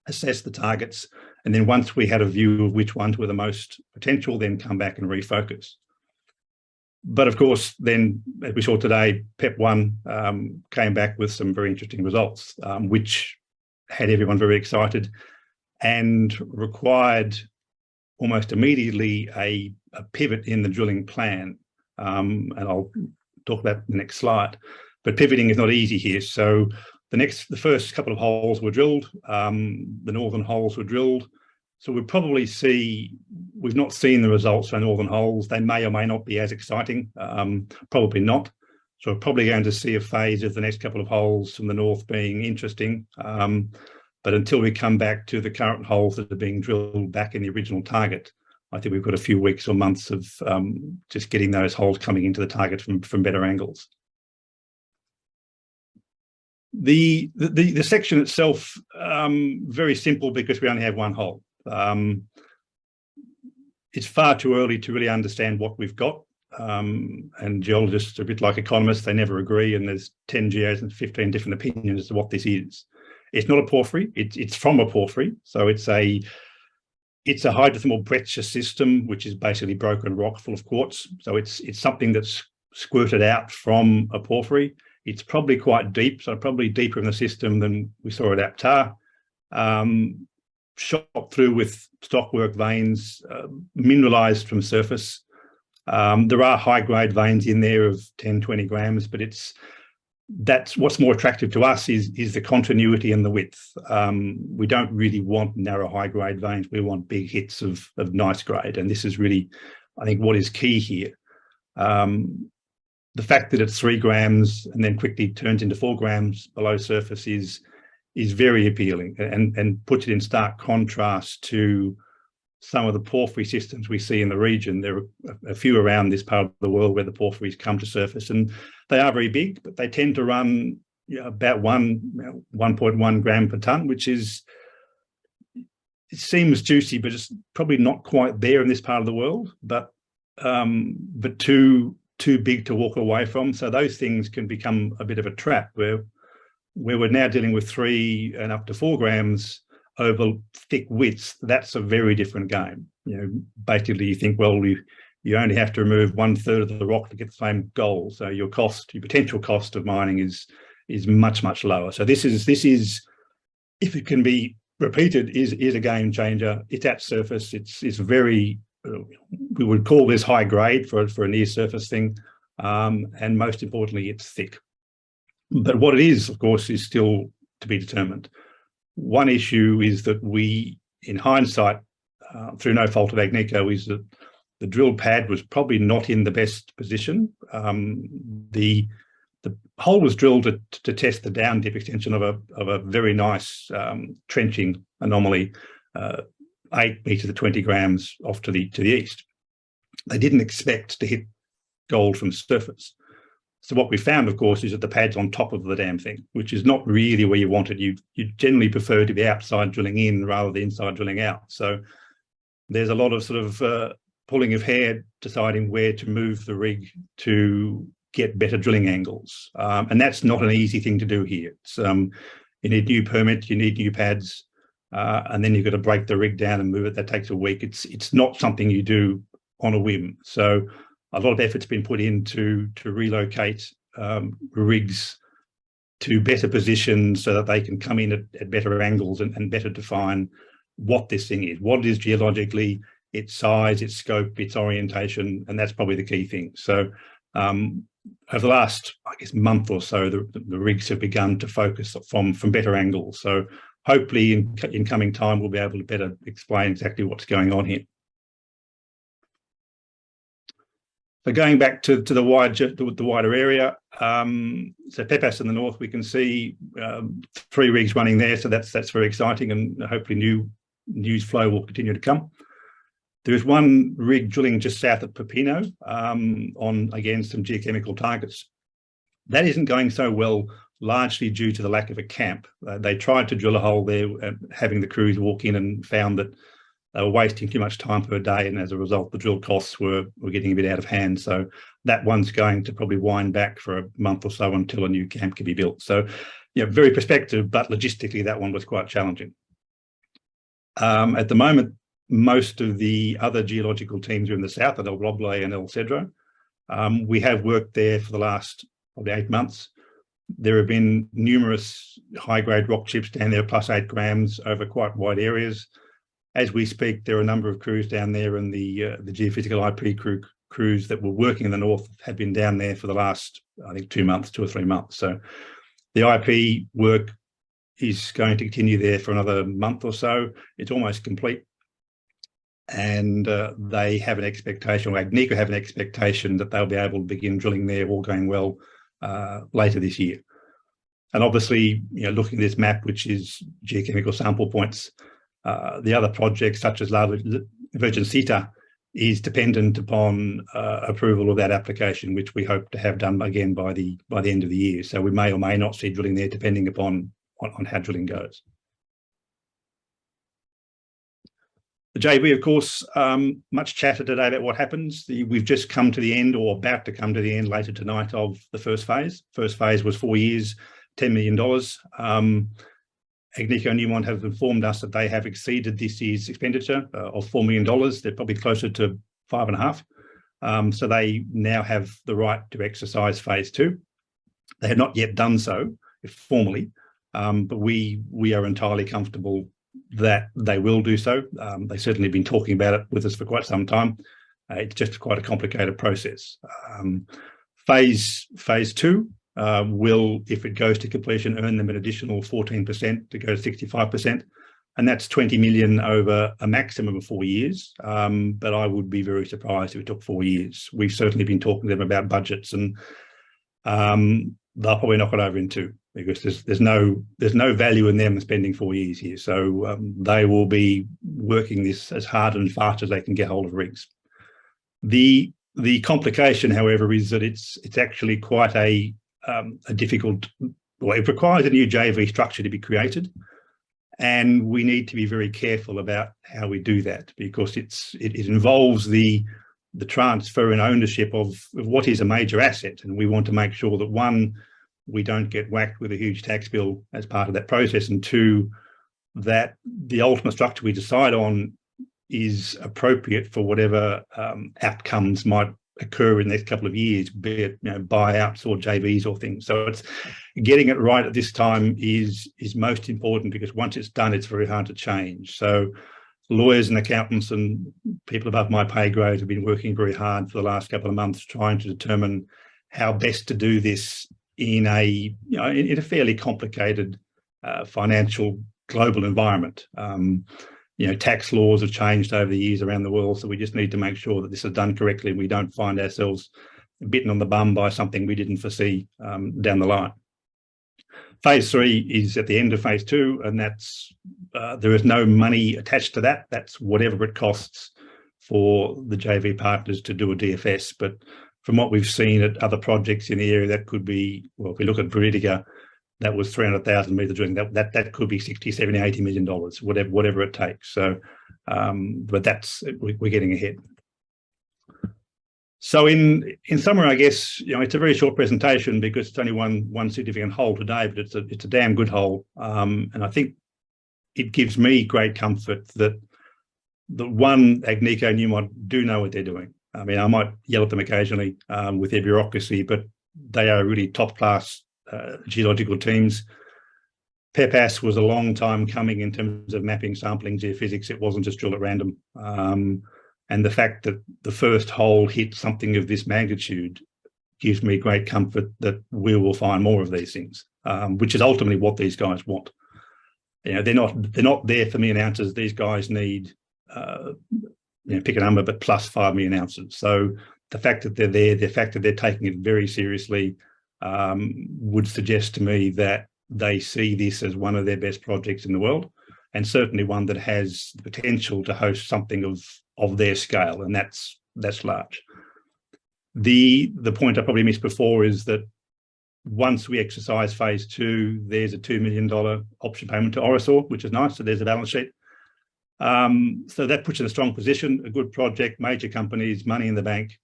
assess the targets, and then once we had a view of which ones were the most potential, then come back and refocus. But of course, then, as we saw today, PEP1 came back with some very interesting results, which had everyone very excited and required almost immediately a pivot in the drilling plan. And I'll talk about the next slide. But pivoting is not easy here. So the first couple of holes were drilled, the northern holes were drilled. So we'll probably we've not seen the results for northern holes. They may or may not be as exciting, probably not. So we're probably going to see a phase of the next couple of holes from the north being interesting. But until we come back to the current holes that are being drilled back in the original target, I think we've got a few weeks or months of just getting those holes coming into the target from better angles. The section itself, very simple because we only have one hole. It's far too early to really understand what we've got. And geologists are a bit like economists, they never agree, and there's 10 geos and 15 different opinions as to what this is. It's not a porphyry, it's from a porphyry. So it's a hydrothermal breccia system, which is basically broken rock full of quartz. So it's something that's squirted out from a porphyry. It's probably quite deep, so probably deeper in the system than we saw at APTA. Shot through with stockwork veins, mineralized from surface. There are high-grade veins in there of 10, 20 grams, but that's what's more attractive to us is the continuity and the width. We don't really want narrow high-grade veins. We want big hits of nice grade, and this is really, I think, what is key here. The fact that it's 3 grams and then quickly turns into 4 grams below surface is very appealing and puts it in stark contrast to some of the porphyry systems we see in the region. There are a few around this part of the world where the porphyries come to surface, and they are very big, but they tend to run about 1.1 gram per tonne, which is, it seems juicy, but it's probably not quite there in this part of the world, but too big to walk away from. So those things can become a bit of a trap where we're now dealing with 3 and up to 4 grams over thick widths. That's a very different game. Basically you think, well, you only have to remove 1/3 of the rock to get the same gold. So your potential cost of mining is much, much lower. So this is, if it can be repeated, is a game changer. It's at surface. It's very, we would call this high grade for a near surface thing. And most importantly, it's thick. But what it is, of course, is still to be determined. One issue is that we, in hindsight, through no fault of Agnico, is that the drill pad was probably not in the best position. The hole was drilled to test the down dip extension of a very nice trenching anomaly, 8 meters at 20 grams off to the east. They didn't expect to hit gold from surface. So what we found, of course, is that the pad's on top of the damn thing, which is not really where you want it. You generally prefer to be outside drilling in rather than inside drilling out. So there's a lot of sort of pulling of hair, deciding where to move the rig to get better drilling angles. And that's not an easy thing to do here. It's, you need new permits, you need new pads, and then you've got to break the rig down and move it. That takes a week. It's not something you do on a whim. So a lot of effort's been put in to relocate rigs to better positions so that they can come in at better angles and better define what this thing is, what it is geologically, its size, its scope, its orientation, and that's probably the key thing. So over the last, I guess, month or so, the rigs have begun to focus from better angles. So hopefully in coming time, we'll be able to better explain exactly what's going on here. So going back to the wider area, so Pepas in the north, we can see 3 rigs running there. So that's very exciting, and hopefully new news flow will continue to come. There is 1 rig drilling just south of Pepino on, again, some geochemical targets. That isn't going so well, largely due to the lack of a camp. They tried to drill a hole there, having the crews walk in, and found that they were wasting too much time per day, and as a result, the drill costs were getting a bit out of hand. So that one's going to probably wind back for a month or so until a new camp can be built. So, very prospective, but logistically, that one was quite challenging. At the moment, most of the other geological teams are in the south at El Roble and El Cedro. We have worked there for the last probably 8 months. There have been numerous high-grade rock chips down there, plus 8 grams over quite wide areas. As we speak, there are a number of crews down there, and the geophysical IP crews that were working in the north have been down there for the last, I think, 2 or 3 months. So the IP work is going to continue there for another month or so. It's almost complete. And they have an expectation, or Agnico have an expectation, that they'll be able to begin drilling there, all going well, later this year. And obviously, looking at this map, which is geochemical sample points, the other projects such as La Virgencita is dependent upon approval of that application, which we hope to have done again by the end of the year. So we may or may not see drilling there, depending upon on how drilling goes. The JV, of course, much chatter today about what happens. We've just come to the end, or about to come to the end later tonight, of the first phase. First phase was 4 years, $10 million. Agnico and Newmont have informed us that they have exceeded this year's expenditure of $4 million. They're probably closer to 5.5. So they now have the right to exercise phase 2. They have not yet done so formally, but we are entirely comfortable that they will do so. They've certainly been talking about it with us for quite some time. It's just quite a complicated process. Phase 2 will, if it goes to completion, earn them an additional 14% to go to 65%. And that's 20 million over a maximum of 4 years. But I would be very surprised if it took 4 years. We've certainly been talking to them about budgets, and they'll probably knock it over in 2. because there's no value in them spending 4 years here. So they will be working this as hard and fast as they can get hold of rigs. The complication, however, is that it's actually quite a difficult. Well, it requires a new JV structure to be created, and we need to be very careful about how we do that, because it involves the transfer and ownership of what is a major asset, and we want to make sure that, one, we don't get whacked with a huge tax bill as part of that process, and two, that the ultimate structure we decide on is appropriate for whatever outcomes might occur in the next couple of years, be it buyouts or JVs or things. So it's getting it right at this time is most important, because once it's done, it's very hard to change. So lawyers and accountants and people above my pay grade have been working very hard for the last couple of months trying to determine how best to do this in a fairly complicated financial global environment. Tax laws have changed over the years around the world, so we just need to make sure that this is done correctly and we don't find ourselves bitten on the bum by something we didn't foresee down the line. Phase 3 is at the end of phase 2, and that's there is no money attached to that. That's whatever it costs for the JV partners to do a DFS. But from what we've seen at other projects in the area, that could be, well, if we look at Veridica, that was 300,000 metre drilling. That could be 60, 70, 80 million dollars, whatever it takes. So, but we're getting ahead. So in summary, I guess it's a very short presentation because it's only one significant hole today, but it's a damn good hole, and I think it gives me great comfort that one, Agnico and Newmont do know what they're doing. I mean, I might yell at them occasionally with their bureaucracy, but they are really top class geological teams. PEPAS was a long time coming in terms of mapping, sampling, geophysics. It wasn't just drill at random. And the fact that the first hole hit something of this magnitude gives me great comfort that we will find more of these things, which is ultimately what these guys want. They're not there for million ounces. These guys need, pick a number, but plus 5 million ounces. So the fact that they're there, the fact that they're taking it very seriously, would suggest to me that they see this as one of their best projects in the world, and certainly one that has the potential to host something of their scale, and that's large. The point I probably missed before is that once we exercise phase 2, there's a $2 million option payment to Orosur, which is nice. So there's a balance sheet. So that puts you in a strong position, a good project, major companies, money in the bank,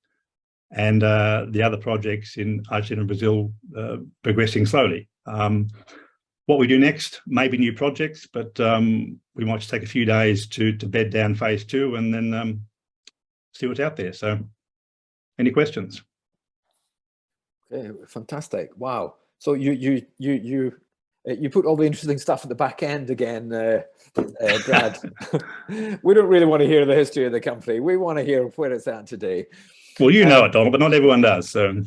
and the other projects in Argentina and Brazil progressing slowly. What we do next, maybe new projects, but we might just take a few days to bed down phase 2 and then see what's out there. So any questions? Okay, fantastic. Wow. So you put all the interesting stuff at the back end again, Brad. We don't really want to hear the history of the company. We want to hear where it's at today. Well, you know it, Donald, but not everyone does. So.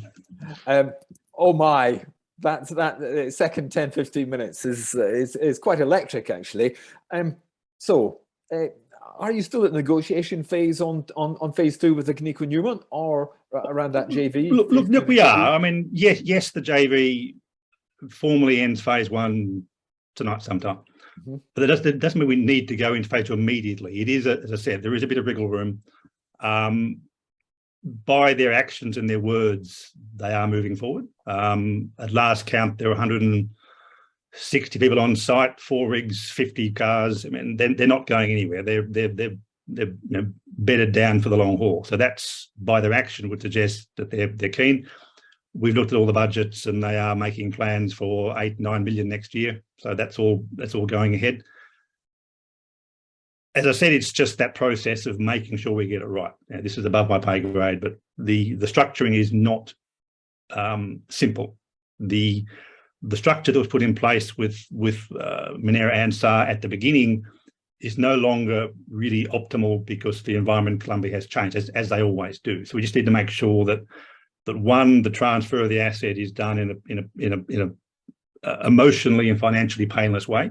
Oh my, that second 10, 15 minutes is quite electric, actually. So are you still at the negotiation phase on phase 2 with Agnico Newmont, or around that JV? Look, we are. I mean, yes, the JV formally ends phase 1 tonight sometime. Mm-hmm. But that doesn't mean we need to go into phase 2 immediately. It is, as I said, there is a bit of wriggle room. By their actions and their words, they are moving forward. At last count, there were 160 people on site, 4 rigs, 50 cars. I mean, they're not going anywhere. They're bedded down for the long haul. So that's, by their action, would suggest that they're keen. We've looked at all the budgets, and they are making plans for 8-9 million next year. So that's all going ahead. As I said, it's just that process of making sure we get it right. Now, this is above my pay grade, but the structuring is not simple. The structure that was put in place with Minera Anza at the beginning is no longer really optimal because the environment in Colombia has changed, as they always do. So we just need to make sure that one, the transfer of the asset is done in a emotionally and financially painless way,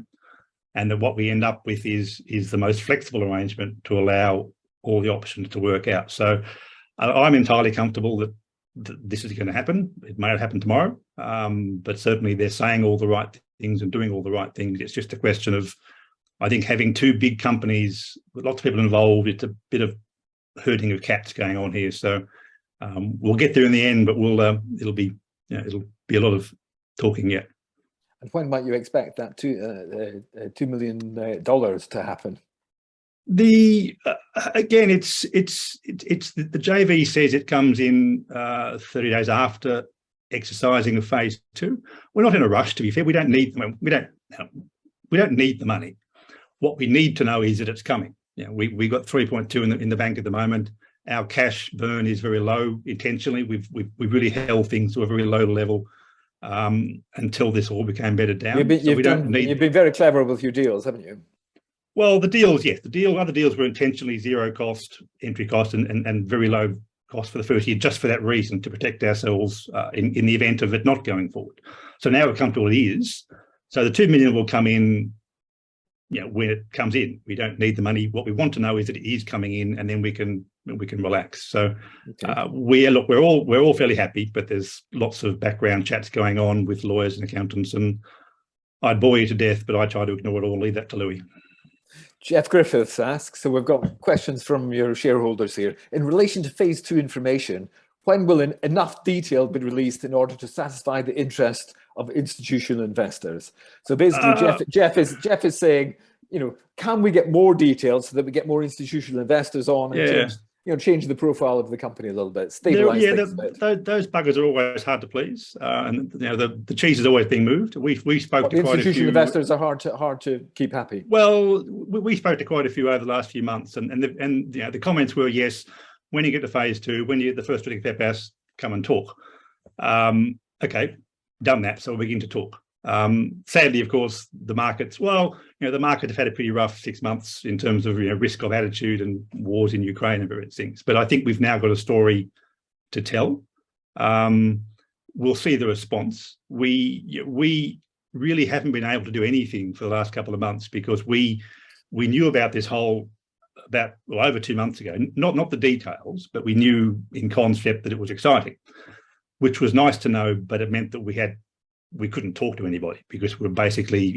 and that what we end up with is the most flexible arrangement to allow all the options to work out. So I'm entirely comfortable that this is going to happen. It may not happen tomorrow, but certainly they're saying all the right things and doing all the right things. It's just a question of, I think, having two big companies with lots of people involved. It's a bit of herding of cats going on here. So we'll get there in the end, but it'll be a lot of talking yet. And when might you expect that $2 million to happen? Again, it's the JV says it comes in 30 days after exercising of phase 2. We're not in a rush, to be fair. We don't need the money. What we need to know is that it's coming. We got 3.2 in the bank at the moment. Our cash burn is very low intentionally. We've really held things to a very low level until this all became bedded down. You've been very clever with your deals, haven't you? Well, the deals, yes. Other deals were intentionally zero cost, entry cost, and very low cost for the first year, just for that reason, to protect ourselves in the event of it not going forward. So now we've come to what it is. So the 2 million will come in, when it comes in. We don't need the money. What we want to know is that it is coming in, and then we can relax. So okay. We're all fairly happy, but there's lots of background chats going on with lawyers and accountants, and I'd bore you to death, but I try to ignore it all. Leave that to Louis. Jeff Griffiths asks, so we've got questions from your shareholders here. In relation to phase 2 information, when will enough detail be released in order to satisfy the interest of institutional investors? So basically, Jeff is saying, can we get more details so that we get more institutional investors on and change the profile of the company a little bit, stabilize things a bit. Those buggers are always hard to please, and the cheese is always being moved. We spoke to quite a few. Institutional investors are hard to keep happy. Well, we spoke to quite a few over the last few months, and the comments were, yes, when you get to phase 2, when you get the first predictive step house, come and talk. Okay, done that, so we'll begin to talk. Sadly, of course, the markets, the market have had a pretty rough 6 months in terms of risk of attitude and wars in Ukraine and various things. But I think we've now got a story to tell. We'll see the response. We really haven't been able to do anything for the last couple of months because we knew about this whole over 2 months ago. Not the details, but we knew in concept that it was exciting, which was nice to know. But it meant that we couldn't talk to anybody because we're basically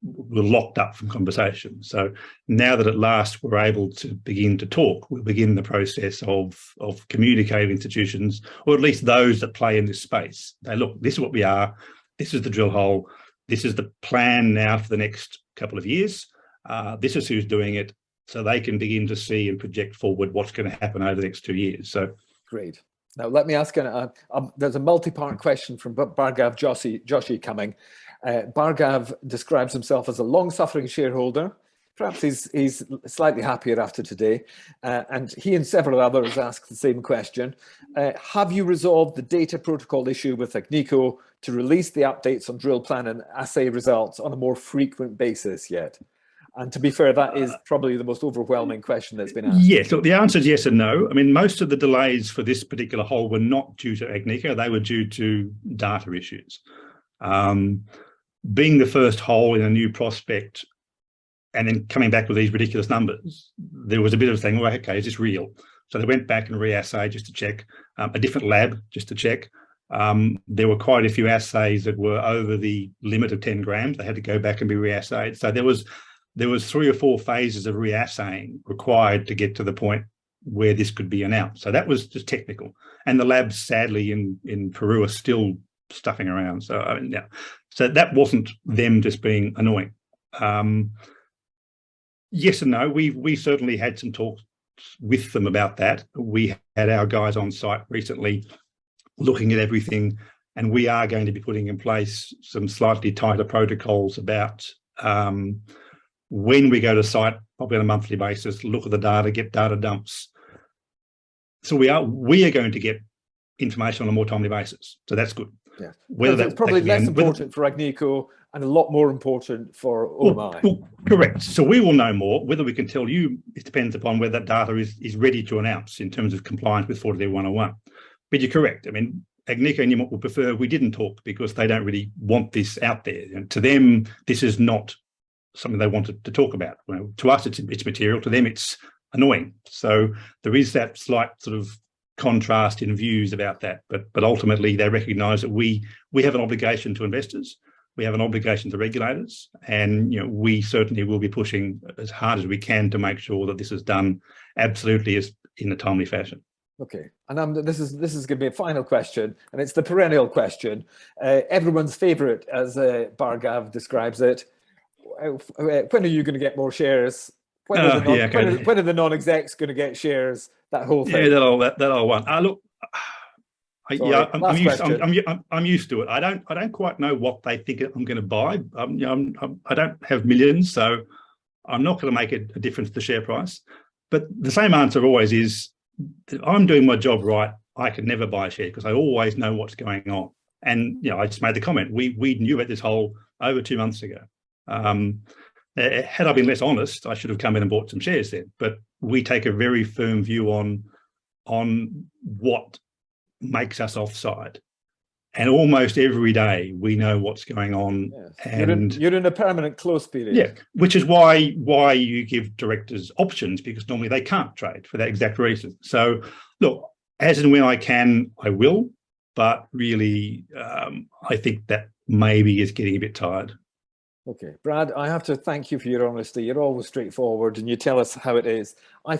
we're locked up from conversation. So now that at last we're able to begin to talk, we'll begin the process of communicating with institutions, or at least those that play in this space. They look, this is what we are. This is the drill hole. This is the plan now for the next couple of years. This is who's doing it. So they can begin to see and project forward what's going to happen over the next 2 years. So great. Now, let me ask, there's a multi-part question from Bhargav Joshi coming. Bhargav describes himself as a long-suffering shareholder. Perhaps he's slightly happier after today. And he and several others ask the same question. Have you resolved the data protocol issue with Agnico to release the updates on drill plan and assay results on a more frequent basis yet? And to be fair, that is probably the most overwhelming question that's been asked. Yes, look, the answer is yes and no. I mean, most of the delays for this particular hole were not due to Agnico. They were due to data issues. Being the first hole in a new prospect and then coming back with these ridiculous numbers, there was a bit of saying, well, okay, is this real? So they went back and re-assayed just to check, a different lab just to check. There were quite a few assays that were over the limit of 10 grams. They had to go back and be re-assayed. So there was 3 or 4 phases of re-assaying required to get to the point where this could be announced. So that was just technical. And the labs, sadly, in Peru are still stuffing around. So, so that wasn't them just being annoying. Yes and no. We certainly had some talks with them about that. We had our guys on site recently looking at everything, and we are going to be putting in place some slightly tighter protocols about when we go to site, probably on a monthly basis, look at the data, get data dumps. So we are going to get information on a more timely basis. So that's good. Yeah, it's probably less important for Agnico and a lot more important for OMI. Well, correct. So we will know more. Whether we can tell you, it depends upon whether that data is ready to announce in terms of compliance with 4D101. But you're correct. I mean, Agnico and Newmont would prefer we didn't talk because they don't really want this out there. And to them, this is not something they wanted to talk about. To us, it's material. To them, it's annoying. So there is that slight sort of contrast in views about that, but ultimately they recognise that we have an obligation to investors, we have an obligation to regulators, and we certainly will be pushing as hard as we can to make sure that this is done absolutely as in a timely fashion. Okay, and this is going to be a final question, and it's the perennial question, everyone's favourite, as Bhargav describes it. When are you going to get more shares? When are the non-execs going to get shares? That whole thing. Yeah, that all one. Look, Sorry, I'm used to it. I don't quite know what they think I'm going to buy. I don't have millions, so I'm not going to make a difference to the share price. But the same answer always is, if I'm doing my job right, I can never buy a share because I always know what's going on. And I just made the comment. We knew about this hole over 2 months ago. Had I been less honest, I should have come in and bought some shares then. But we take a very firm view on what makes us offside, and almost every day we know what's going on. Yes. And you're in a permanent close period. Yeah, which is why you give directors options, because normally they can't trade for that exact reason. So look, as and when I can, I will. But really, I think that maybe is getting a bit tired. Okay, Brad, I have to thank you for your honesty. You're always straightforward and you tell us how it is. I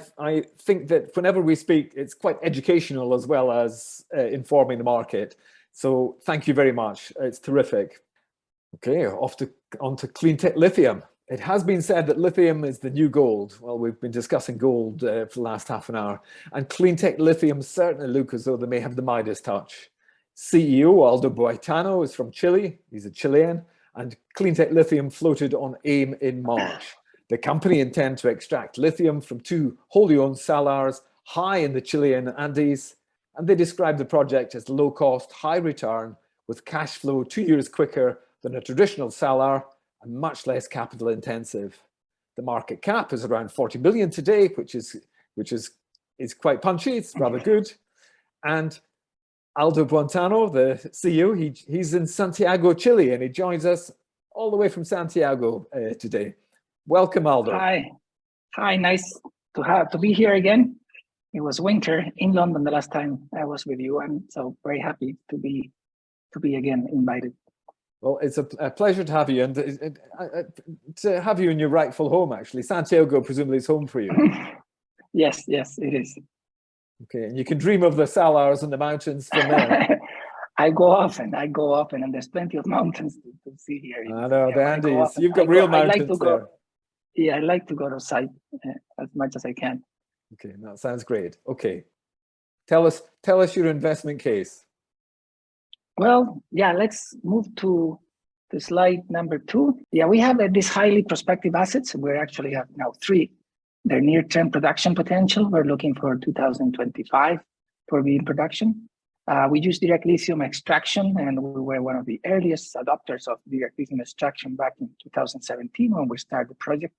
think that whenever we speak, it's quite educational as well as informing the market. So thank you very much. It's terrific. Okay, on to Cleantech Lithium. It has been said that lithium is the new gold. Well, we've been discussing gold for the last half an hour, and Cleantech Lithium certainly look as though they may have the Midas touch. CEO Aldo Boitano is from Chile. He's a Chilean. And Cleantech Lithium floated on AIM in March. The company intends to extract lithium from 2 wholly owned salars high in the Chilean Andes, and they describe the project as low cost, high return, with cash flow 2 years quicker than a traditional salar and much less capital intensive. The market cap is around 40 billion today, which is quite punchy. It's rather good. And Aldo Boitano, the CEO, he's in Santiago, Chile, and he joins us all the way from Santiago today. Welcome, Aldo. Hi, nice to be here again. It was winter in London the last time I was with you, and so very happy to be again invited. Well, it's a pleasure to have you, and to have you in your rightful home. Actually, Santiago presumably is home for you. Yes, it is. Okay, and you can dream of the salars and the mountains from there. I go often, and there's plenty of mountains to see here. I know, the Andes. You've got real mountains there. Yeah, I like to go to site as much as I can. Okay, that sounds great. Okay, tell us your investment case. Well, yeah, let's move to slide number 2. Yeah, we have these highly prospective assets. We actually have now 3. Their near-term production potential, we're looking for 2025 for being production. We use direct lithium extraction, and we were one of the earliest adopters of direct lithium extraction back in 2017 when we started the project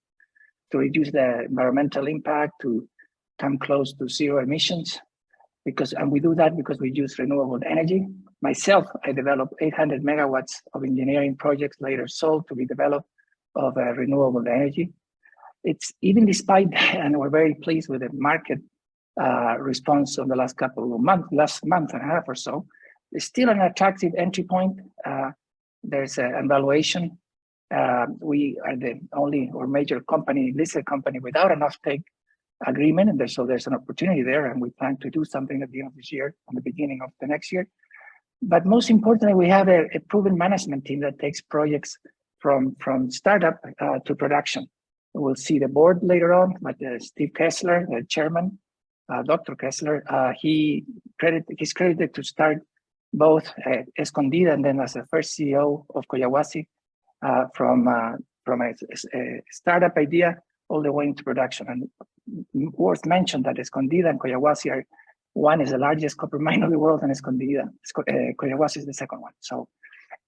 to reduce the environmental impact, to come close to zero emissions. And we do that because we use renewable energy. Myself, I developed 800 megawatts of engineering projects later sold to be developed of renewable energy. It's even despite, and we're very pleased with the market response of the last couple of months, last month and a half or so. It's still an attractive entry point. There's an valuation. We are the only or major company, listed company without an offtake agreement, and so there's an opportunity there, and we plan to do something at the end of this year, and the beginning of the next year. But most importantly, we have a proven management team that takes projects from startup to production. We'll see the board later on, but Steve Kessler, the chairman, Dr. Kessler, he's credited to start both Escondida and then as the first CEO of Collahuasi from a startup idea all the way into production. And worth mentioning that Escondida and Collahuasi one is the largest copper mine of the world, and Escondida, Collahuasi is the second one. So,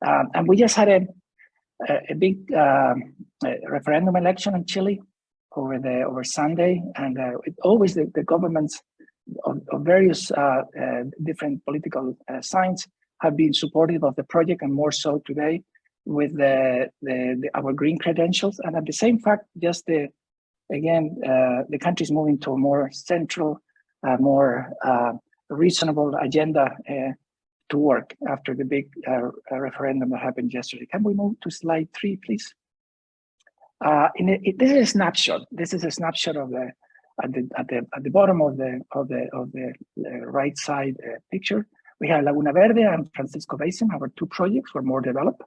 and we just had a big referendum election in Chile over Sunday, and always the governments of various different political signs have been supportive of the project, and more so today with our green credentials. And at the same fact, just the country is moving to a more central, more reasonable agenda to work after the big referendum that happened yesterday. Can we move to slide 3, please? This is a snapshot. This is a snapshot of the at the bottom of the right side picture. We have Laguna Verde and Francisco Basin, our 2 projects were more developed.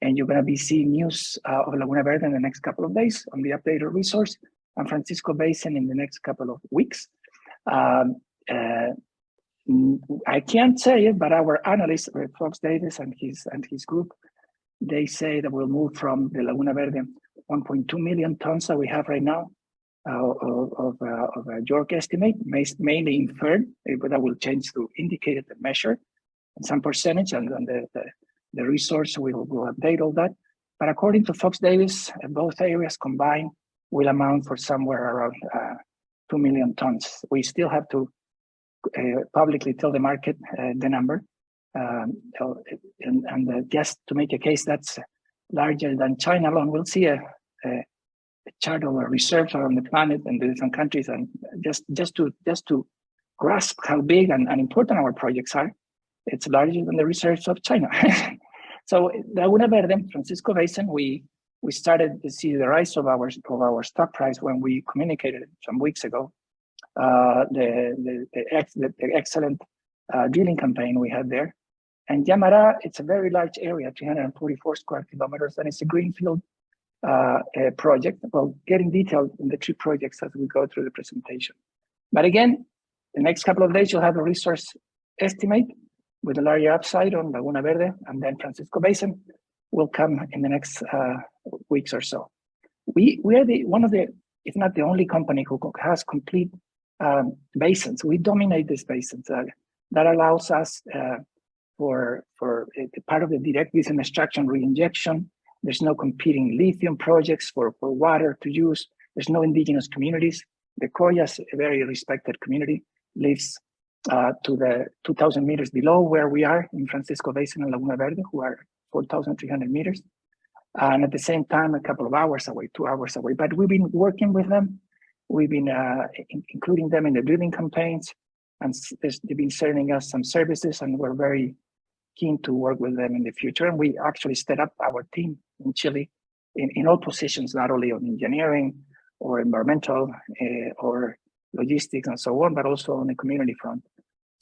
And you're going to be seeing news of Laguna Verde in the next couple of days on the updated resource, and Francisco Basin in the next couple of weeks. I can't say it, but our analyst, Fox Davis and his group, they say that we'll move from the Laguna Verde 1.2 million tons that we have right now of a JORC estimate, mainly inferred, but that will change to indicated and measured, and some percentage, and the resource will update all that. But according to Fox Davis, both areas combined will amount for somewhere around 2 million tons. We still have to publicly tell the market the number. Just to make a case that's larger than China alone, we'll see a chart of our reserves around the planet and the different countries, and just to grasp how big and important our projects are, it's larger than the reserves of China. So Laguna Verde, Francisco Basin, we started to see the rise of our stock price when we communicated some weeks ago. The excellent drilling campaign we had there. And Yamara, it's a very large area, 344 square kilometers, and it's a greenfield project. Well, getting detailed in the 3 projects as we go through the presentation. But again, the next couple of days, you'll have a resource estimate with a larger upside on Laguna Verde, and then Francisco Basin will come in the next weeks or so. We are one of the, if not the only company who has complete basins. We dominate these basins. That allows us for part of the direct lithium extraction reinjection. There's no competing lithium projects for water to use. There's no indigenous communities. The Koyas, a very respected community, lives to the 2,000 meters below where we are in Francisco Basin and Laguna Verde, who are 4,300 meters. And at the same time, a couple of hours away, 2 hours away. But we've been working with them. We've been including them in the drilling campaigns, and they've been sending us some services, and we're very keen to work with them in the future. And we actually set up our team in Chile in all positions, not only on engineering or environmental or logistics and so on, but also on the community front.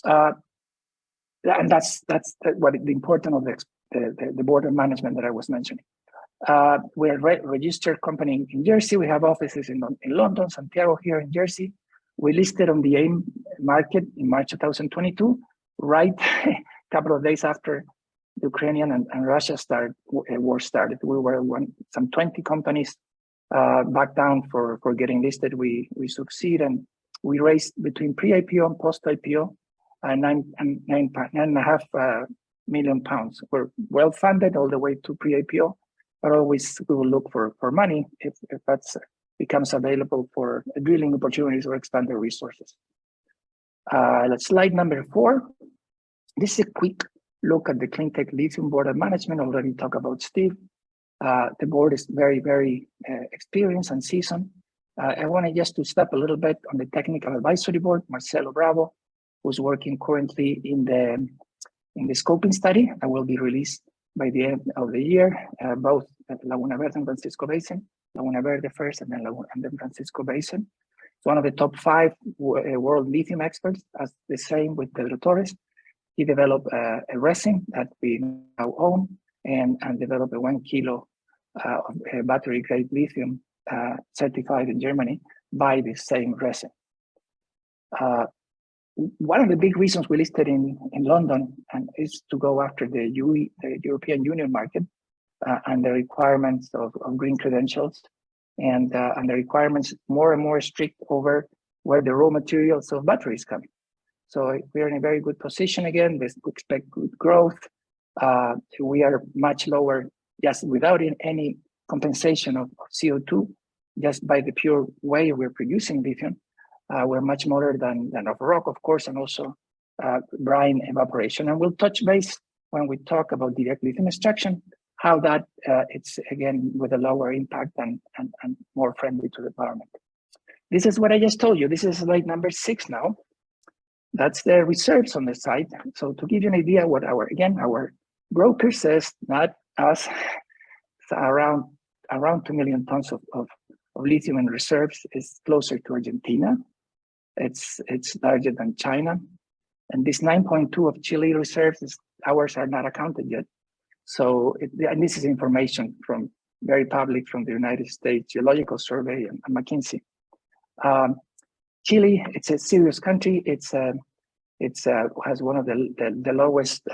And that's what the importance of the border management that I was mentioning. We're a registered company in Jersey. We have offices in London, Santiago here in Jersey. We listed on the AIM market in March 2022, right a couple of days after the Ukrainian and Russia war started. We were some 20 companies back down for getting listed. We succeed, and we raised between pre-IPO and post-IPO £9.5 million. We're well funded all the way to pre-IPO, but always we will look for money if that becomes available for drilling opportunities or expanded resources. Let's slide number 4. This is a quick look at the Cleantech Lithium board of management. Already talked about Steve. The board is very, very experienced and seasoned. I wanted just to step a little bit on the technical advisory board. Marcelo Bravo, who's working currently in the scoping study that will be released by the end of the year, both at Laguna Verde and Francisco Basin. Laguna Verde first, and then Francisco Basin. It's one of the top 5 world lithium experts, as the same with Pedro Torres. He developed a resin that we now own and developed a 1 kilo of battery grade lithium certified in Germany by the same resin. One of the big reasons we listed in London is to go after the European Union market and the requirements of green credentials and the requirements more and more strict over where the raw materials of batteries come. So we're in a very good position again. We expect good growth. We are much lower, just without any compensation of CO2, just by the pure way we're producing lithium. We're much smaller than of rock, of course, and also brine evaporation. And we'll touch base when we talk about direct lithium extraction, how that it's again with a lower impact and more friendly to the environment. This is what I just told you. This is slide number 6 now. That's the reserves on the site. So to give you an idea what our broker says, not us, it's around 2 million tons of lithium in reserves is closer to Argentina. It's larger than China. And this 9.2 of Chile reserves, ours are not accounted yet. So, and this is information from very public from the United States Geological Survey and McKinsey. Chile, it's a serious country. It's has one of the lowest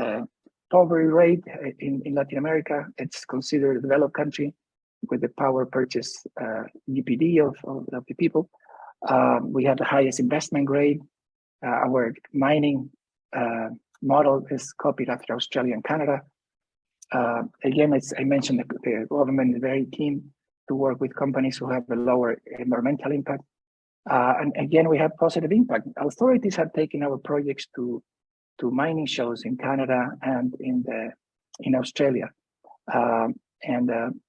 poverty rate in Latin America. It's considered a developed country with the power purchase GPD of the people. We have the highest investment grade. Our mining model is copied after Australia and Canada. Again, as I mentioned, the government is very keen to work with companies who have a lower environmental impact. And again, we have positive impact. Authorities have taken our projects to mining shows in Canada and in Australia.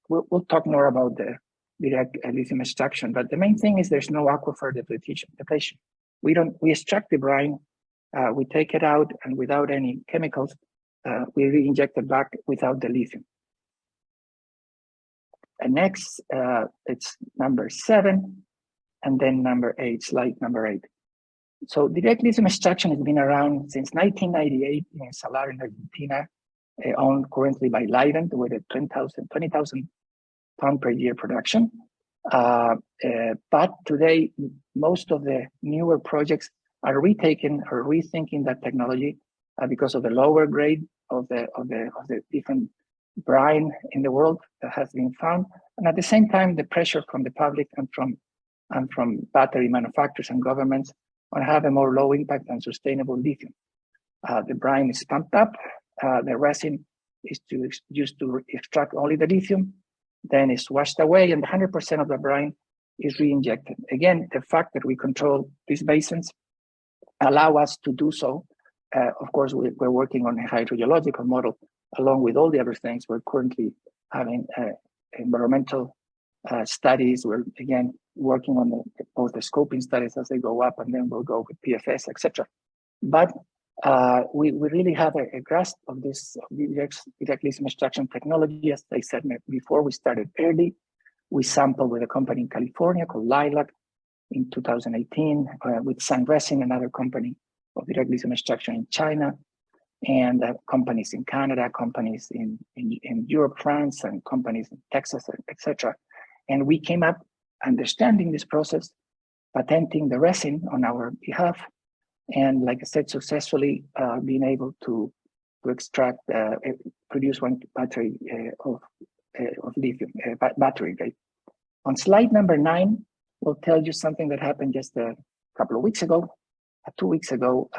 We'll talk more about the direct lithium extraction, but the main thing is there's no aquifer depletion. We extract the brine, we take it out, and without any chemicals, we re-inject it back without the lithium. And next, it's number 7, and then number 8, slide number 8. So direct lithium extraction has been around since 1998 in Salar in Argentina, owned currently by Livent with a 20,000 ton per year production. But today, most of the newer projects are retaking or rethinking that technology because of the lower grade of the different brine in the world that has been found, and at the same time, the pressure from the public and from battery manufacturers and governments on have a more low impact and sustainable lithium. The brine is pumped up. The resin is used to extract only the lithium, then it's washed away, and 100% of the brine is re-injected. Again, the fact that we control these basins allow us to do so. Of course, we're working on a hydrogeological model along with all the other things. We're currently having environmental studies. We're again working on both the scoping studies as they go up, and then we'll go with PFS, etc. But we really have a grasp of this direct lithium extraction technology. As I said before, we started early. We sampled with a company in California called Lilac in 2018, with Sunresin, another company of direct lithium extraction in China, and companies in Canada, companies in Europe, France, and companies in Texas, etc. And we came up understanding this process, patenting the resin on our behalf, and like I said, successfully being able to extract, produce one battery of lithium, battery grade. On slide number 9, we'll tell you something that happened just a couple of weeks ago, 2 weeks ago.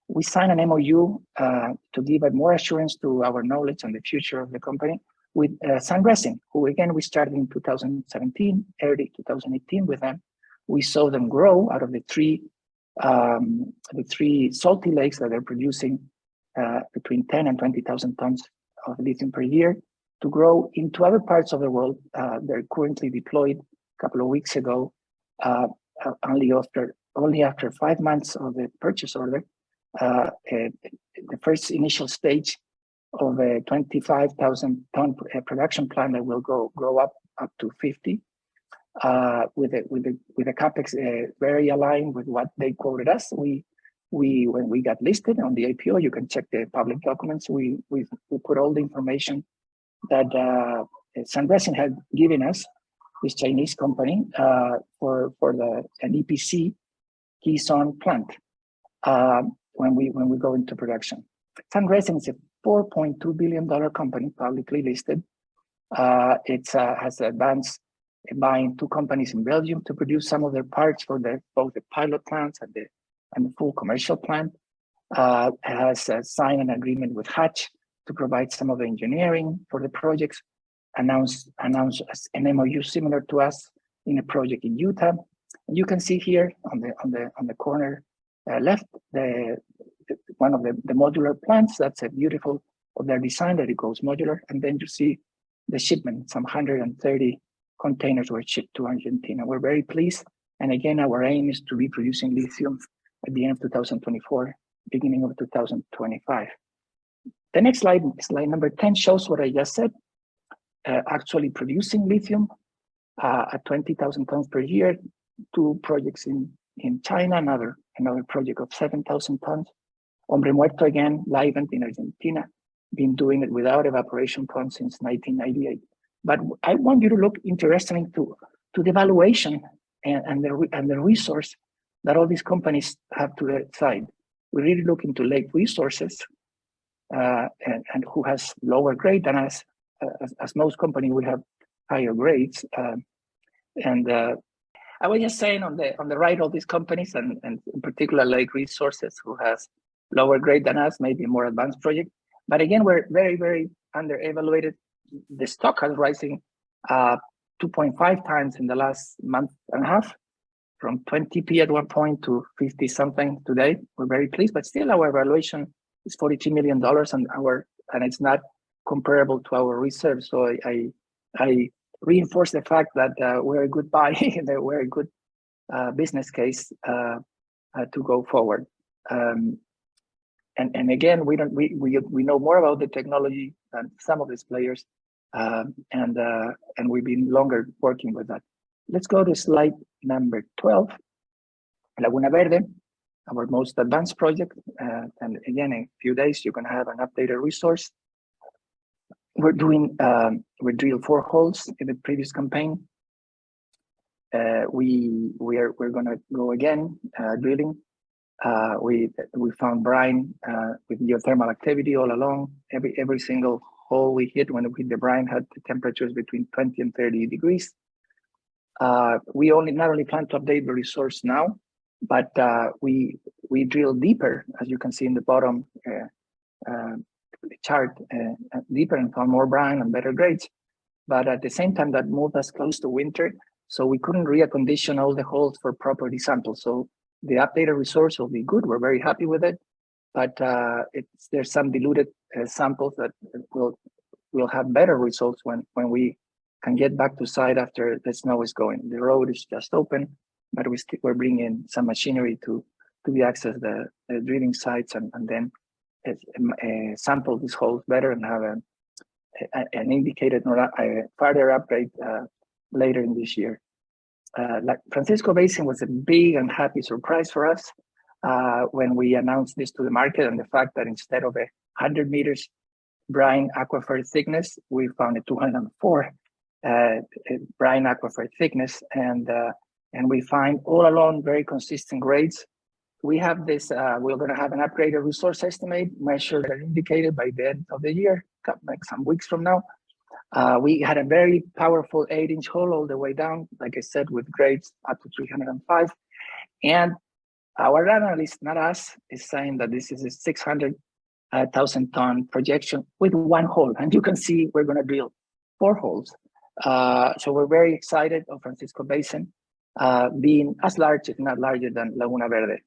We signed an MOU to give more assurance to our knowledge and the future of the company with Sunresin, who again, we started in 2017, early 2018 with them. We saw them grow out of the three salty lakes that are producing between 10 and 20,000 tons of lithium per year to grow into other parts of the world. They're currently deployed a couple of weeks ago, only after 5 months of the purchase order. The first initial stage of a 25,000 ton production plant that will grow up to 50. With the capex very aligned with what they quoted us. When we got listed on the IPO, you can check the public documents. We put all the information that Sunresin had given us, this Chinese company, for an EPC Keystone plant when we go into production. Sunresin is a $4.2 billion company, publicly listed. It has advanced buying 2 companies in Belgium to produce some of their parts for both the pilot plants and the full commercial plant. Has signed an agreement with Hatch to provide some of the engineering for the projects. Announced an MOU similar to us in a project in Utah. And you can see here on the corner left one of the modular plants. That's a beautiful of their design that it goes modular. And then you see the shipment. Some 130 containers were shipped to Argentina. We're very pleased. And again, our aim is to be producing lithium at the end of 2024, beginning of 2025. The next slide, slide number 10, shows what I just said. Actually producing lithium at 20,000 tons per year, 2 projects in China, another project of 7,000 tons. Hombre Muerto again, Livent in Argentina, been doing it without evaporation pond since 1998. But I want you to look interestingly to the valuation and the resource that all these companies have to their side. We really look into lake resources and who has lower grade than us. As most companies, we have higher grades. I was just saying on the right, all these companies and in particular Lake Resources, who has lower grade than us, maybe a more advanced project. But again, we're very, very under evaluated. The stock has rising 2.5 times in the last month and a half, from 20p at one point to 50 something today. We're very pleased, but still our valuation is $42 million, and it's not comparable to our reserves. So I reinforce the fact that we're a good buy, that we're a good business case to go forward. And again, we know more about the technology than some of these players, and we've been longer working with that. Let's go to slide number 12. Laguna Verde, our most advanced project, and again, in a few days you're going to have an updated resource. We're doing we drilled 4 holes in the previous campaign. We're going to go again drilling. We found brine with geothermal activity all along. Every single hole we hit, when we hit the brine, had the temperatures between 20 and 30 degrees. We not only plan to update the resource now, but we drill deeper, as you can see in the bottom chart, deeper and found more brine and better grades. But at the same time, that moved us close to winter, so we couldn't recondition all the holes for property samples. So the updated resource will be good. We're very happy with it, but there's some diluted samples that will have better results when we can get back to site after the snow is going. The road is just open, but we're bringing some machinery to access the drilling sites and then sample these holes better and have an indicated further upgrade later in this year. Like Francisco Basin was a big and happy surprise for us when we announced this to the market, and the fact that instead of 100 meters brine aquifer thickness, we found a 204 brine aquifer thickness, and we find all along very consistent grades. We have this, we're going to have an upgraded resource estimate measured and indicated by the end of the year, like some weeks from now. We had a very powerful 8-inch hole all the way down, like I said, with grades up to 305. And our analyst, not us, is saying that this is a 600,000 ton projection with 1 hole. And you can see we're going to drill 4 holes. So we're very excited of Francisco Basin being as large, if not larger, than Laguna Verde.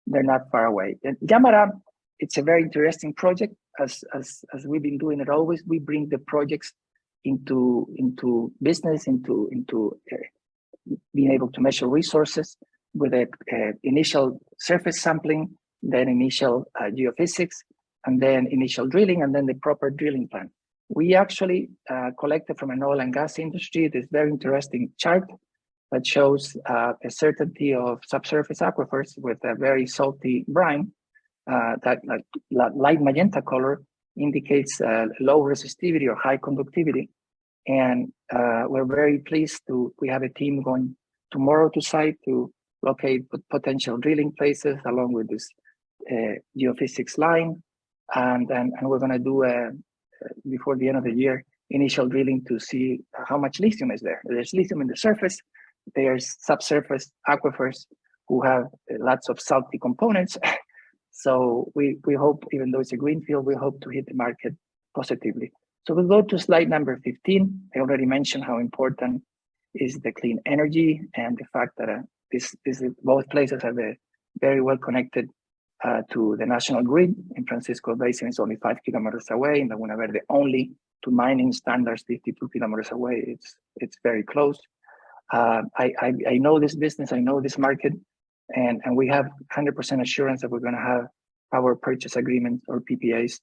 They're not far away. And Yamara, it's a very interesting project. As we've been doing it always, we bring the projects into business, into being able to measure resources with initial surface sampling, then initial geophysics, and then initial drilling, and then the proper drilling plan. We actually collected from an oil and gas industry this very interesting chart that shows a certainty of subsurface aquifers with a very salty brine. That light magenta color indicates low resistivity or high conductivity. And we're very pleased we have a team going tomorrow to site to locate potential drilling places along with this geophysics line. And we're going to do, before the end of the year, initial drilling to see how much lithium is there. There's lithium in the surface. There's subsurface aquifers who have lots of salty components. So we hope, even though it's a greenfield, we hope to hit the market positively. So we'll go to slide number 15. I already mentioned how important is the clean energy and the fact that both places are very well connected to the national grid. In Francisco Basin, it's only 5 kilometers away. In Laguna Verde, only to mining standards, 52 kilometers away. It's very close. I know this business. I know this market. and we have 100% assurance that we're going to have power purchase agreements or PPAs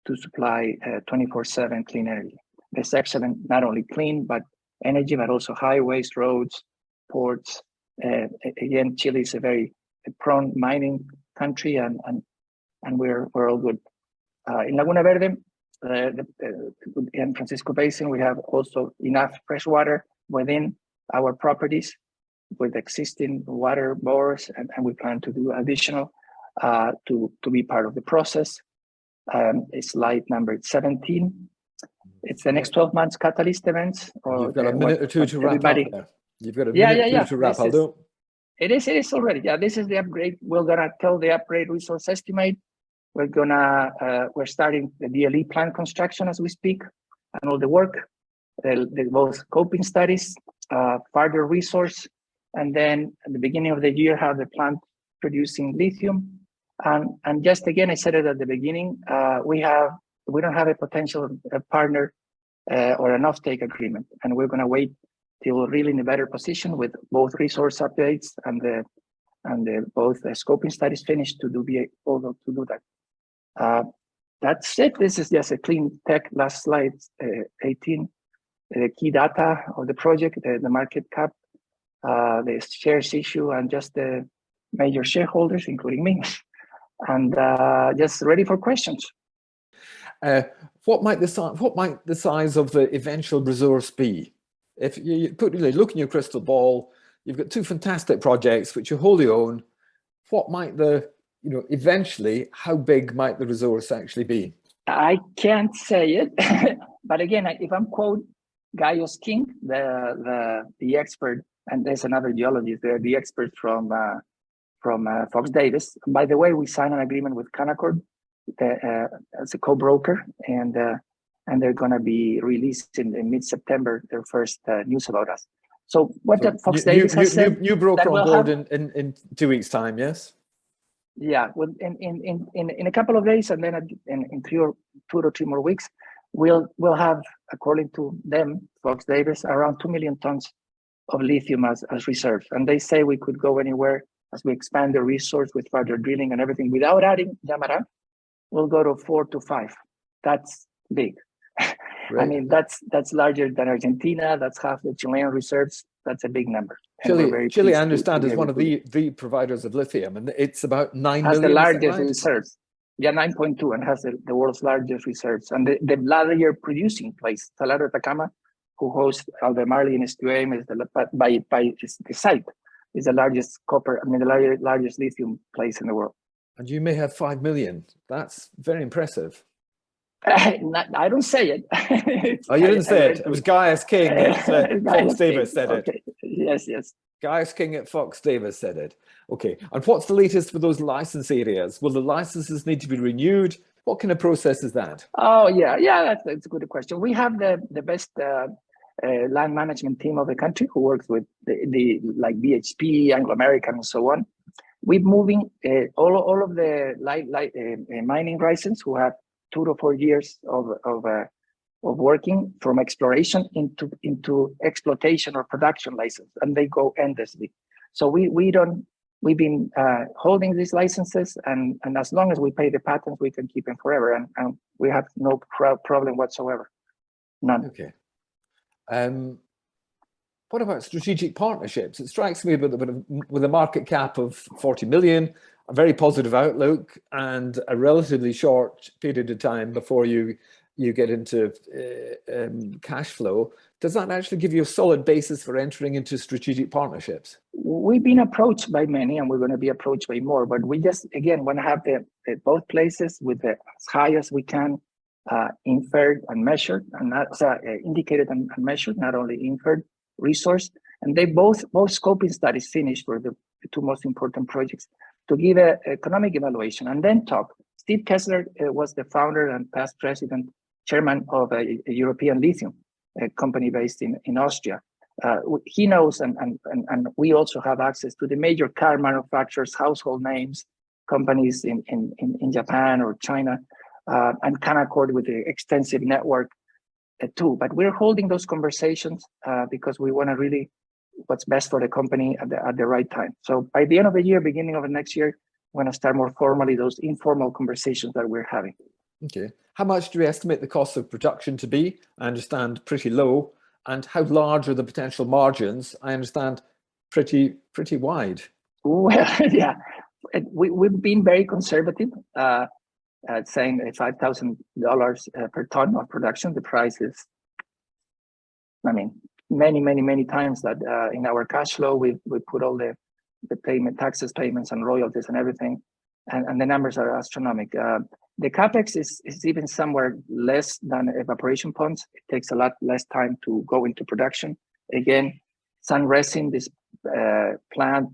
to supply 24/7 clean energy. That's excellent, not only clean, but energy, but also highways, roads, ports. Again, Chile is a very prone mining country, and we're all good. In Laguna Verde, in Francisco Basin, we have also enough fresh water within our properties with existing water bores, and we plan to do additional to be part of the process. Slide number 17. It's the next 12 months catalyst events. You've got a minute or two to wrap up there. You've got a minute or two to wrap, Aldo. It is already. Yeah, this is the upgrade. We're gonna tell the upgrade resource estimate. We're starting the DLE plant construction as we speak, and all the work, the both scoping studies, further resource, and then at the beginning of the year have the plant producing lithium. And just again, I said it at the beginning, we don't have a potential partner or an offtake agreement, and we're gonna wait till we're really in a better position with both resource updates and both the scoping studies finished to do that. That's it. This is just a clean tech. Last slide, 18. The key data of the project, the market cap, the shares issue, and just the major shareholders, including me, and just ready for questions. What might the size of the eventual resource be? If you look in your crystal ball, you've got two fantastic projects which you wholly own. What might eventually, how big might the resource actually be? I can't say it, but again, if I'm quote Gaius King, the expert, and there's another geologist there, the expert from Fox Davis. By the way, we signed an agreement with Canaccord as a co-broker, and they're going to be released in mid-September, their first news about us. So what Fox Davis has said, new broker on board in 2 weeks' time, yes? Yeah, well, in a couple of days, and then in 2 to 3 more weeks, we'll have, according to them, Fox Davis, around 2 million tons of lithium as reserves. And they say we could go anywhere as we expand the resource with further drilling and everything without adding Yamara. We'll go to 4 to 5. That's big. Right. I mean, that's larger than Argentina. That's half the Chilean reserves. That's a big number. Chile, I understand, is one of the providers of lithium, and it's about 9 million. Has the largest reserves. Yeah, 9.2, and has the world's largest reserves. And the larger producing place, Salar de Atacama, who hosts Albemarle and SQM, is the site is the largest the largest lithium place in the world. And you may have 5 million. That's very impressive. I don't say it. Oh, you didn't say it. It was Gaius King at Fox Davis said it. Yes. Gaius King at Fox Davis said it. Okay. And what's the latest with those license areas? Will the licenses need to be renewed? What kind of process is that? Oh, yeah. That's a good question. We have the best land management team of the country who works with the like BHP, Anglo American, and so on. We're moving all of the mining license who have 2 to 4 years of working from exploration into exploitation or production license, and they go endlessly. So we've been holding these licenses, and as long as we pay the patents, we can keep them forever, and we have no problem whatsoever, none. Okay. What about strategic partnerships? It strikes me with a market cap of 40 million, a very positive outlook, and a relatively short period of time before you get into cash flow. Does that actually give you a solid basis for entering into strategic partnerships? We've been approached by many, and we're going to be approached by more, but we just, again, want to have both places with as high as we can inferred and measured, and that's indicated and measured, not only inferred resource. And they both scoping studies finished for the two most important projects to give an economic evaluation and then talk. Steve Kessler was the founder and past president, chairman of a European lithium company based in Austria. He knows, and we also have access to the major car manufacturers, household names, companies in Japan or China, and Canaccord with the extensive network too. But we're holding those conversations because we want to really what's best for the company at the right time. So by the end of the year, beginning of the next year, we're going to start more formally those informal conversations that we're having. Okay. How much do we estimate the cost of production to be? I understand pretty low. And how large are the potential margins? I understand pretty wide. Well, yeah, we've been very conservative, at saying $5,000 per ton of production. The price is, I mean, many times that in our cash flow, we put all the taxes payments and royalties and everything, and the numbers are astronomical. The capex is even somewhere less than evaporation ponds. It takes a lot less time to go into production. Again, Sun Resin, this plant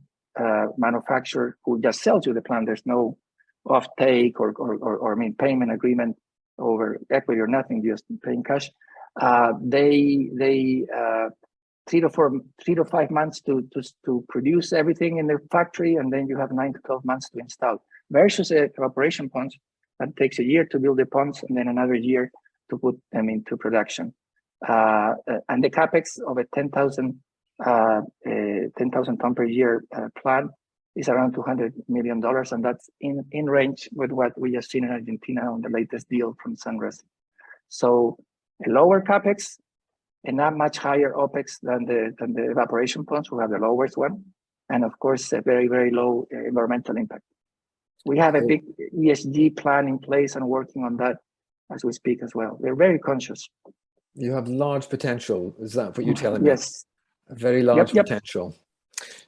manufacturer who just sells you the plant, there's no off-take or payment agreement over equity or nothing, just paying cash. They 3 to 5 months to produce everything in their factory, and then you have 9 to 12 months to install. Versus evaporation ponds, that takes a year to build the ponds and then another year to put them into production. And the capex of a 10,000 ton per year plant is around $200 million, and that's in range with what we just seen in Argentina on the latest deal from Sunrise. So a lower capex and not much higher OPEX than the evaporation ponds, who have the lowest one, and of course a very low environmental impact. We have a big ESG plan in place and working on that as we speak as well. We're very conscious. You have large potential. Is that what you're telling me? Yes. A very large potential.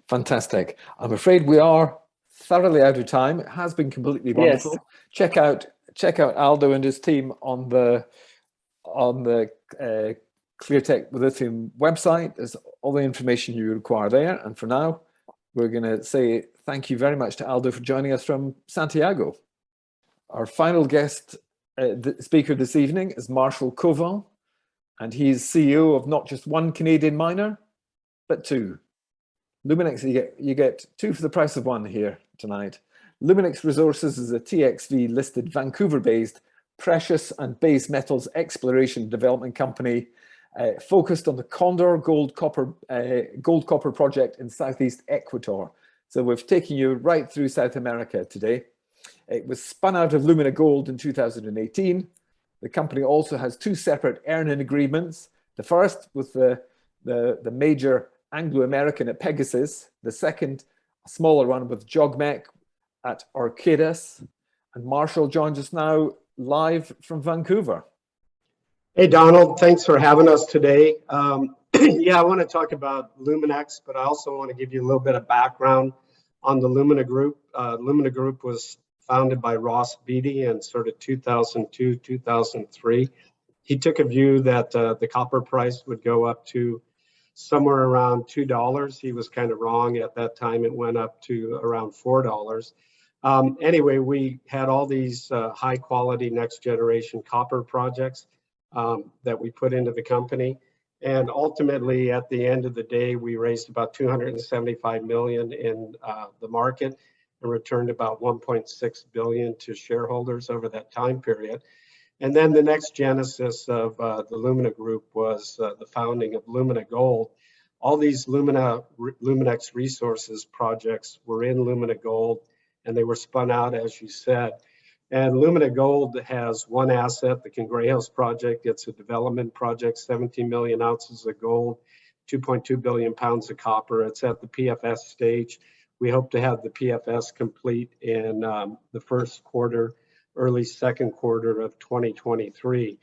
Fantastic. I'm afraid we are thoroughly out of time. It has been completely wonderful. Yes. Check out Aldo and his team on the Cleantech Lithium website. There's all the information you require there. And for now, we're going to say thank you very much to Aldo for joining us from Santiago. Our final guest speaker this evening is Marcel Koval, and he's CEO of not just one Canadian miner, but two. Luminex, you get two for the price of one here tonight. Luminex Resources is a TXV listed Vancouver-based precious and base metals exploration development company focused on the Condor gold copper project in southeast Ecuador. So we've taken you right through South America today. It was spun out of Lumina Gold in 2018. The company also has two separate earn-in agreements. The first with the major Anglo-American at Pegasus. The second, a smaller one with Jogmec at Arcadius. And Marcel joins us now live from Vancouver. Hey, Donald, thanks for having us today. Yeah, I want to talk about Luminex, but I also want to give you a little bit of background on the Lumina Group. Lumina Group was founded by Ross Beatty in sort of 2002, 2003. He took a view that the copper price would go up to somewhere around $2. He was kind of wrong. At that time, it went up to around $4. Anyway, we had all these high quality next generation copper projects that we put into the company. And ultimately, at the end of the day, we raised about $275 million in the market and returned about $1.6 billion to shareholders over that time period. And then the next genesis of the Lumina Group was the founding of Lumina Gold. All these Luminex Resources projects were in Lumina Gold, and they were spun out, as you said. And Lumina Gold has one asset, the Cangrejos project. It's a development project, 17 million ounces of gold, 2.2 billion pounds of copper. It's at the PFS stage. We hope to have the PFS complete in the first quarter, early second quarter of 2023.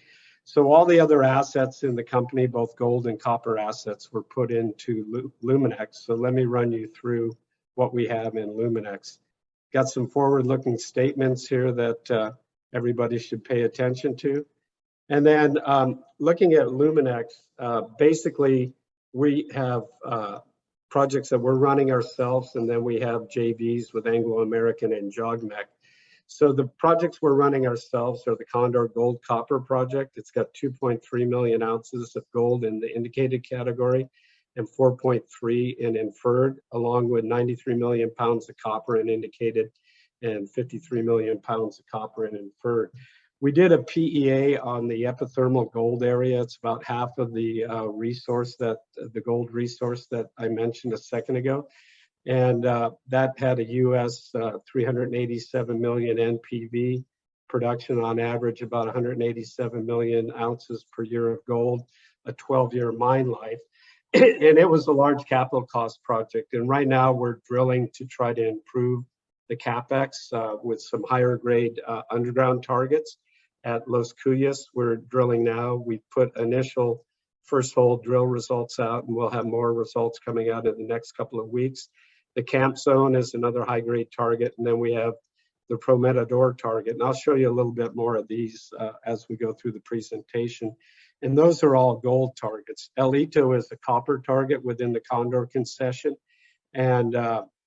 So all the other assets in the company, both gold and copper assets, were put into Luminex. So let me run you through what we have in Luminex. Got some forward-looking statements here that everybody should pay attention to. And then looking at Luminex, basically we have projects that we're running ourselves, and then we have JVs with Anglo-American and Jogmec. So the projects we're running ourselves are the Condor Gold Copper Project. It's got 2.3 million ounces of gold in the indicated category and 4.3 in inferred, along with 93 million pounds of copper in indicated and 53 million pounds of copper in inferred. We did a PEA on the epithermal gold area. It's about half of the the gold resource that I mentioned a second ago. And that had a US 387 million NPV, production on average about 187 million ounces per year of gold, a 12-year mine life. And it was a large capital cost project. And right now we're drilling to try to improve the CapEx with some higher grade underground targets. At Los Cuyas, we're drilling now. We put initial first hole drill results out, and we'll have more results coming out in the next couple of weeks. The Camp Zone is another high grade target, and then we have the Prometador target. And I'll show you a little bit more of these as we go through the presentation. And those are all gold targets. El Hito is a copper target within the Condor concession. And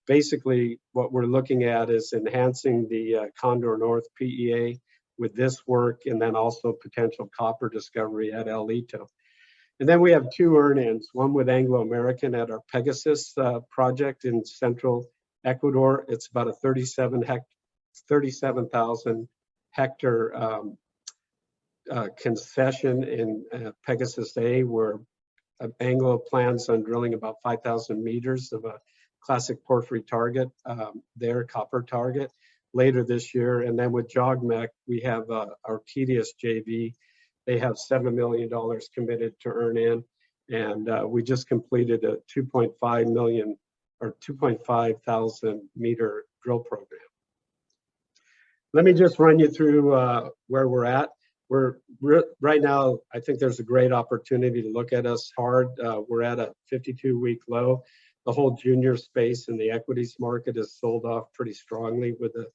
basically what we're looking at is enhancing the Condor North PEA with this work, and then also potential copper discovery at El Hito. And then we have two earn-ins, one with Anglo American at our Pegasus project in central Ecuador. It's about a 37,000 hectare concession in Pegasus A, where Anglo plans on drilling about 5,000 meters of a classic porphyry target, their copper target, later this year. And then with Jogmec, we have Arcadius JV. They have $7 million committed to earn in. And we just completed a 2.5 million or 2.5 thousand meter drill program. Let me just run you through where we're at. Right now, I think there's a great opportunity to look at us hard. We're at a 52-week low. The whole junior space in the equities market is sold off pretty strongly with the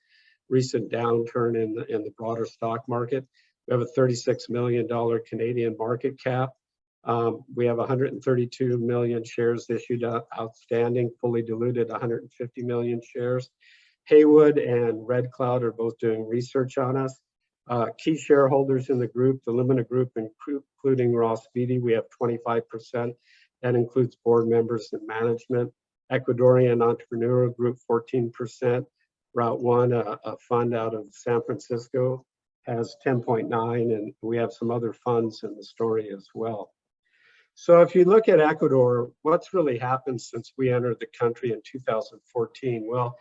recent downturn in the broader stock market. We have a $36 million Canadian market cap. We have 132 million shares issued outstanding, fully diluted 150 million shares. Haywood and Red Cloud are both doing research on us. Key shareholders in the group, the Lumina Group, including Ross Beatty, we have 25%. That includes board members and management. Ecuadorian Entrepreneurial Group, 14%. Route One, a fund out of San Francisco, has 10.9%, and we have some other funds in the story as well. So if you look at Ecuador, what's really happened since we entered the country in 2014? Well,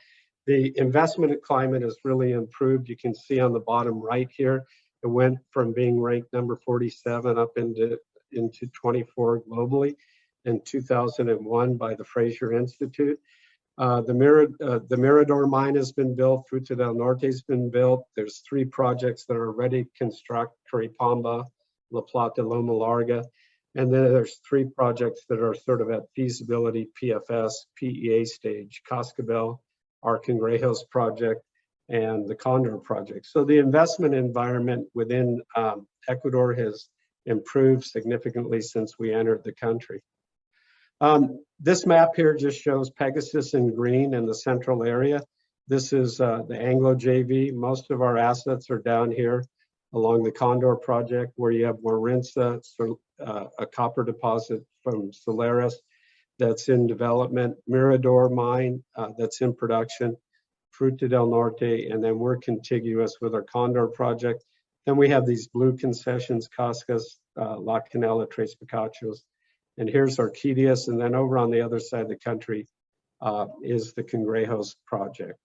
the investment climate has really improved. You can see on the bottom right here, it went from being ranked number 47 up into 24 globally in 2001 by the Fraser Institute. The Mirador mine has been built, Fruta del Norte has been built. There's 3 projects that are ready to construct, Curipamba, La Plata, Loma Larga. And then there's 3 projects that are sort of at feasibility, PFS, PEA stage, Cascabel, our Cangrejos project, and the Condor project. So the investment environment within Ecuador has improved significantly since we entered the country. This map here just shows Pegasus in green in the central area. This is the Anglo JV. Most of our assets are down here along the Condor project, where you have Warintza, a copper deposit from Solaris that's in development, Mirador mine that's in production, Fruta del Norte, and then we're contiguous with our Condor project. Then we have these blue concessions, Cascas, La Canela, Tres Picachos, and here's Arcadius, and then over on the other side of the country is the Cangrejos project.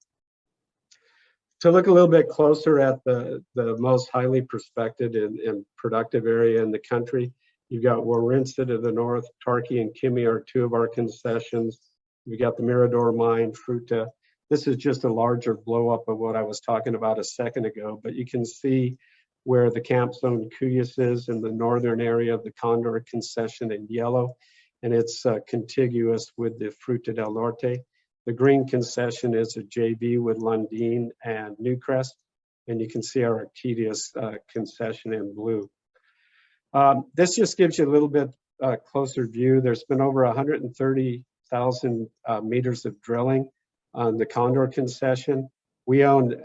To look a little bit closer at the most highly prospected and productive area in the country, you've got Warintza to the north, Tarqui and Kimi are 2 of our concessions. We got the Mirador mine, Fruta. This is just a larger blow up of what I was talking about a second ago, but you can see where the Camp Zone Cuyas is in the northern area of the Condor concession in yellow, and it's contiguous with the Fruta del Norte. The green concession is a JV with Lundin and Newcrest, and you can see our Arcadius concession in blue. This just gives you a little bit closer view. There's been over 130,000 meters of drilling on the Condor concession. We own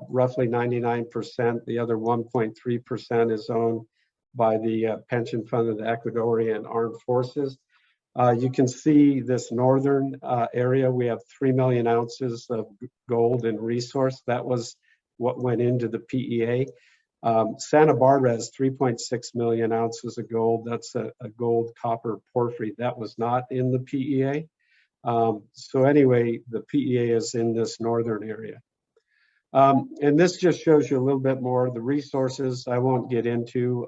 roughly 99%. The other 1.3% is owned by the pension fund of the Ecuadorian Armed Forces. You can see this northern area. We have 3 million ounces of gold in resource. That was what went into the PEA. Santa Barbara has 3.6 million ounces of gold. That's a gold copper porphyry. That was not in the PEA. So anyway, the PEA is in this northern area. And this just shows you a little bit more of the resources. I won't get into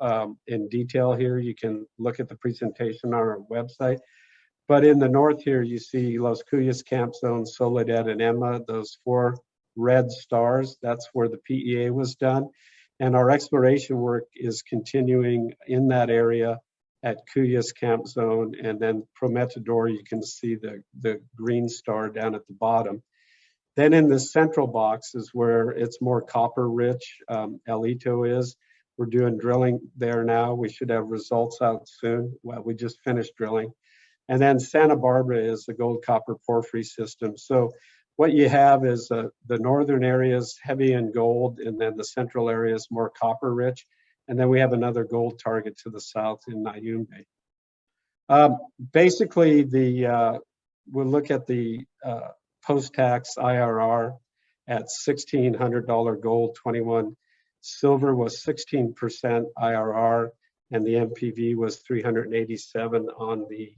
in detail here. You can look at the presentation on our website. But in the north here, you see Los Cuyes, Camp Zone, Soledad, and Emma, those 4 red stars. That's where the PEA was done. And our exploration work is continuing in that area at Cuyes Camp Zone, and then Prometedor, you can see the green star down at the bottom. Then in the central box is where it's more copper rich, Alito is. We're doing drilling there now. We should have results out soon. Well, we just finished drilling. And then Santa Barbara is the gold copper porphyry system. So what you have is the northern areas heavy in gold, and then the central area is more copper rich. And then we have another gold target to the south in Nayumbe. Basically, we'll look at the post-tax IRR at $1,600 gold, 21 silver was 16% IRR, and the NPV was 387 on the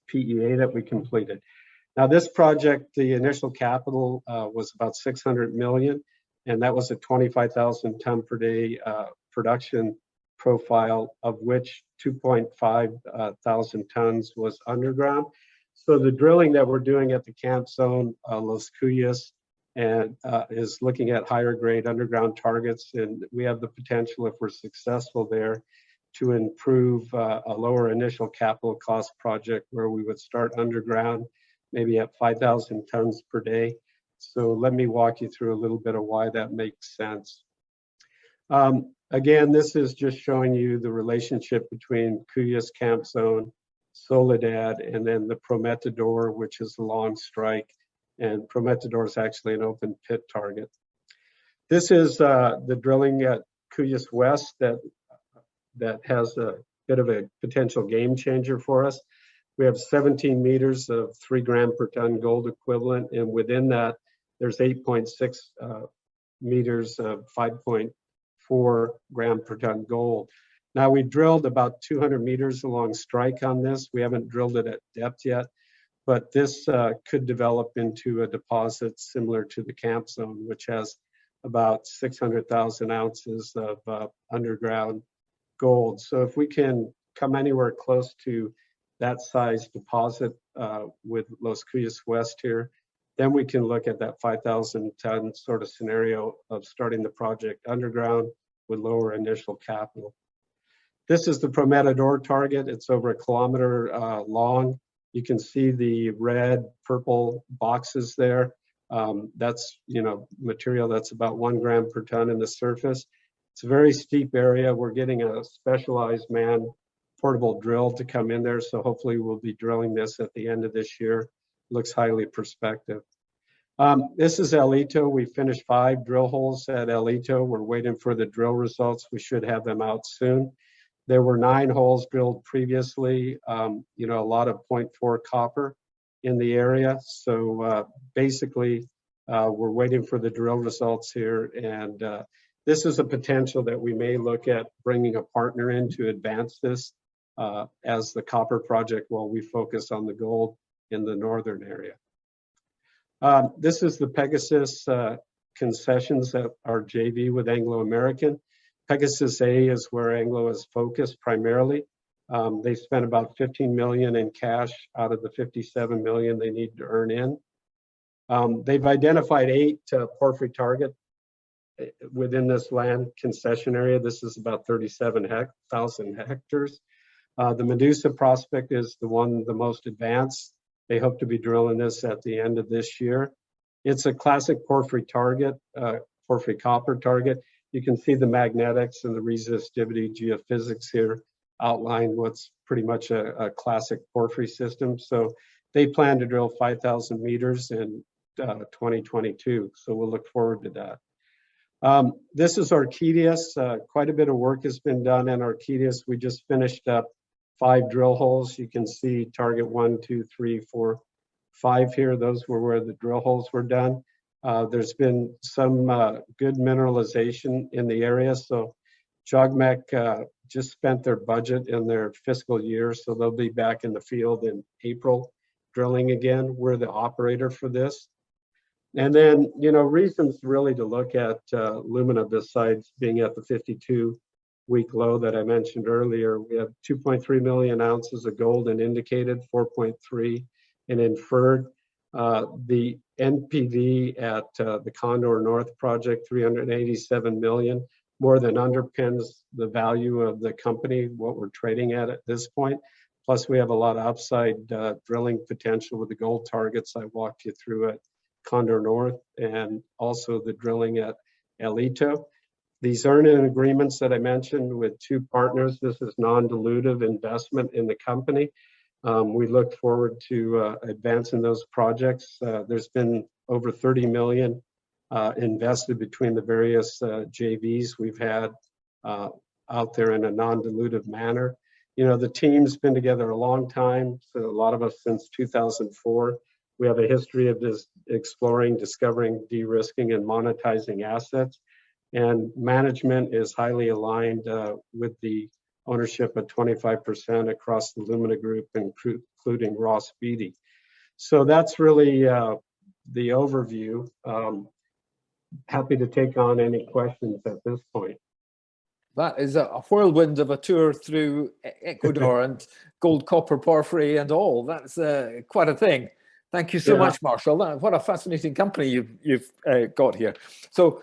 PEA that we completed. Now this project, the initial capital was about 600 million, and that was a 25,000 ton per day production profile, of which 2.5 thousand tons was underground. So the drilling that we're doing at the camp zone, Los Cuyes, and is looking at higher grade underground targets, and we have the potential, if we're successful there, to improve a lower initial capital cost project where we would start underground, maybe at 5,000 tons per day. So let me walk you through a little bit of why that makes sense. Again, this is just showing you the relationship between Cuyes Camp Zone, Soledad, and then the Prometedor, which is a long strike, and Prometedor is actually an open pit target. This is the drilling at Cuyes West that has a bit of a potential game changer for us. We have 17 meters of 3 gram per ton gold equivalent, and within that, there's 8.6 meters of 5.4 gram per ton gold. Now we drilled about 200 meters along strike on this. We haven't drilled it at depth yet, but this could develop into a deposit similar to the camp zone, which has about 600,000 ounces of underground gold. So if we can come anywhere close to that size deposit with Los Cuyes West here, then we can look at that 5,000 ton sort of scenario of starting the project underground with lower initial capital. This is the Prometedor target. It's over 1 kilometer long. You can see the red, purple boxes there. That's material that's about 1 gram per ton in the surface. It's a very steep area. We're getting a specialized manned portable drill to come in there. So hopefully we'll be drilling this at the end of this year. Looks highly prospective. This is Alito. We finished 5 drill holes at Alito. We're waiting for the drill results. We should have them out soon. There were 9 holes drilled previously, a lot of 0.4 copper in the area. So basically, we're waiting for the drill results here. And this is a potential that we may look at bringing a partner in to advance this as the copper project while we focus on the gold in the northern area. This is the Pegasus concessions that are JV with Anglo American. Pegasus A is where Anglo is focused primarily. They spent about 15 million in cash out of the 57 million they need to earn in. They've identified 8 porphyry targets within this land concession area. This is about 37,000 hectares. The Medusa prospect is the most advanced. They hope to be drilling this at the end of this year. It's a classic porphyry target, porphyry copper target. You can see the magnetics and the resistivity geophysics here outline what's pretty much a classic porphyry system. So they plan to drill 5,000 meters in 2022. So we'll look forward to that. This is Arcadius. Quite a bit of work has been done in Arcadius. We just finished up 5 drill holes. You can see target 1, 2, 3, 4, 5 here. Those were where the drill holes were done. There's been some good mineralization in the area. So Jogmec just spent their budget in their fiscal year, so they'll be back in the field in April drilling again. We're the operator for this. And then, reasons really to look at Lumina besides being at the 52-week low that I mentioned earlier. We have 2.3 million ounces of gold in indicated, 4.3 in inferred. The NPV at the Condor North project, 387 million, more than underpins the value of the company, what we're trading at this point. Plus, we have a lot of upside drilling potential with the gold targets I walked you through at Condor North, and also the drilling at Elito. These earn-in agreements that I mentioned with two partners, this is non-dilutive investment in the company. We look forward to advancing those projects. There's been over 30 million invested between the various JVs we've had out there in a non-dilutive manner. The team's been together a long time, so a lot of us since 2004. We have a history of just exploring, discovering, de-risking, and monetizing assets. And management is highly aligned with the ownership of 25% across the Lumina Group, including Ross Beatty. So that's really the overview. Happy to take on any questions at this point. That is a whirlwind of a tour through Ecuador and gold, copper, porphyry and all. That's quite a thing. Thank you so much, Marshall. What a fascinating company you've got here. So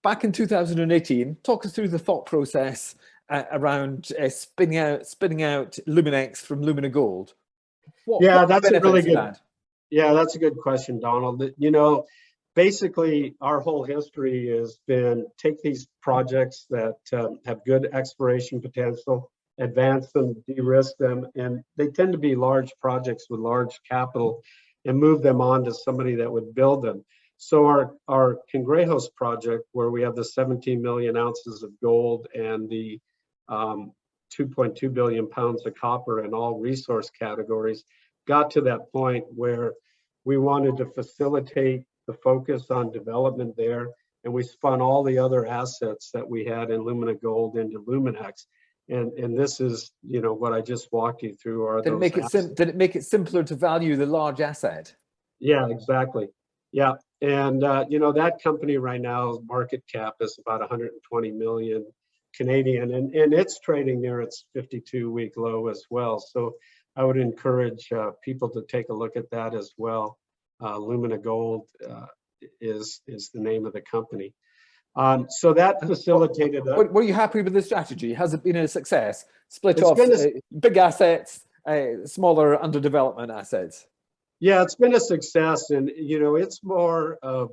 back in 2018, talk us through the thought process around spinning out Luminex from Lumina Gold. That's a really good. Yeah, that's a good question, Donald. Basically, our whole history has been take these projects that have good exploration potential, advance them, de-risk them, and they tend to be large projects with large capital, and move them on to somebody that would build them. So our Cangrejos project, where we have the 17 million ounces of gold and the 2.2 billion pounds of copper in all resource categories, got to that point where we wanted to facilitate the focus on development there, and we spun all the other assets that we had in Lumina Gold into Luminex. And this is, what I just walked you through. Did it make it simpler to value the large asset? Yeah, exactly. Yeah, and that company right now, market cap is about 120 million Canadian, and it's trading near its 52-week low as well. So I would encourage people to take a look at that as well. Lumina Gold is the name of the company. So that facilitated. Were you happy with the strategy? Has it been a success? Split off big assets, smaller under development assets. Yeah, it's been a success, and it's more of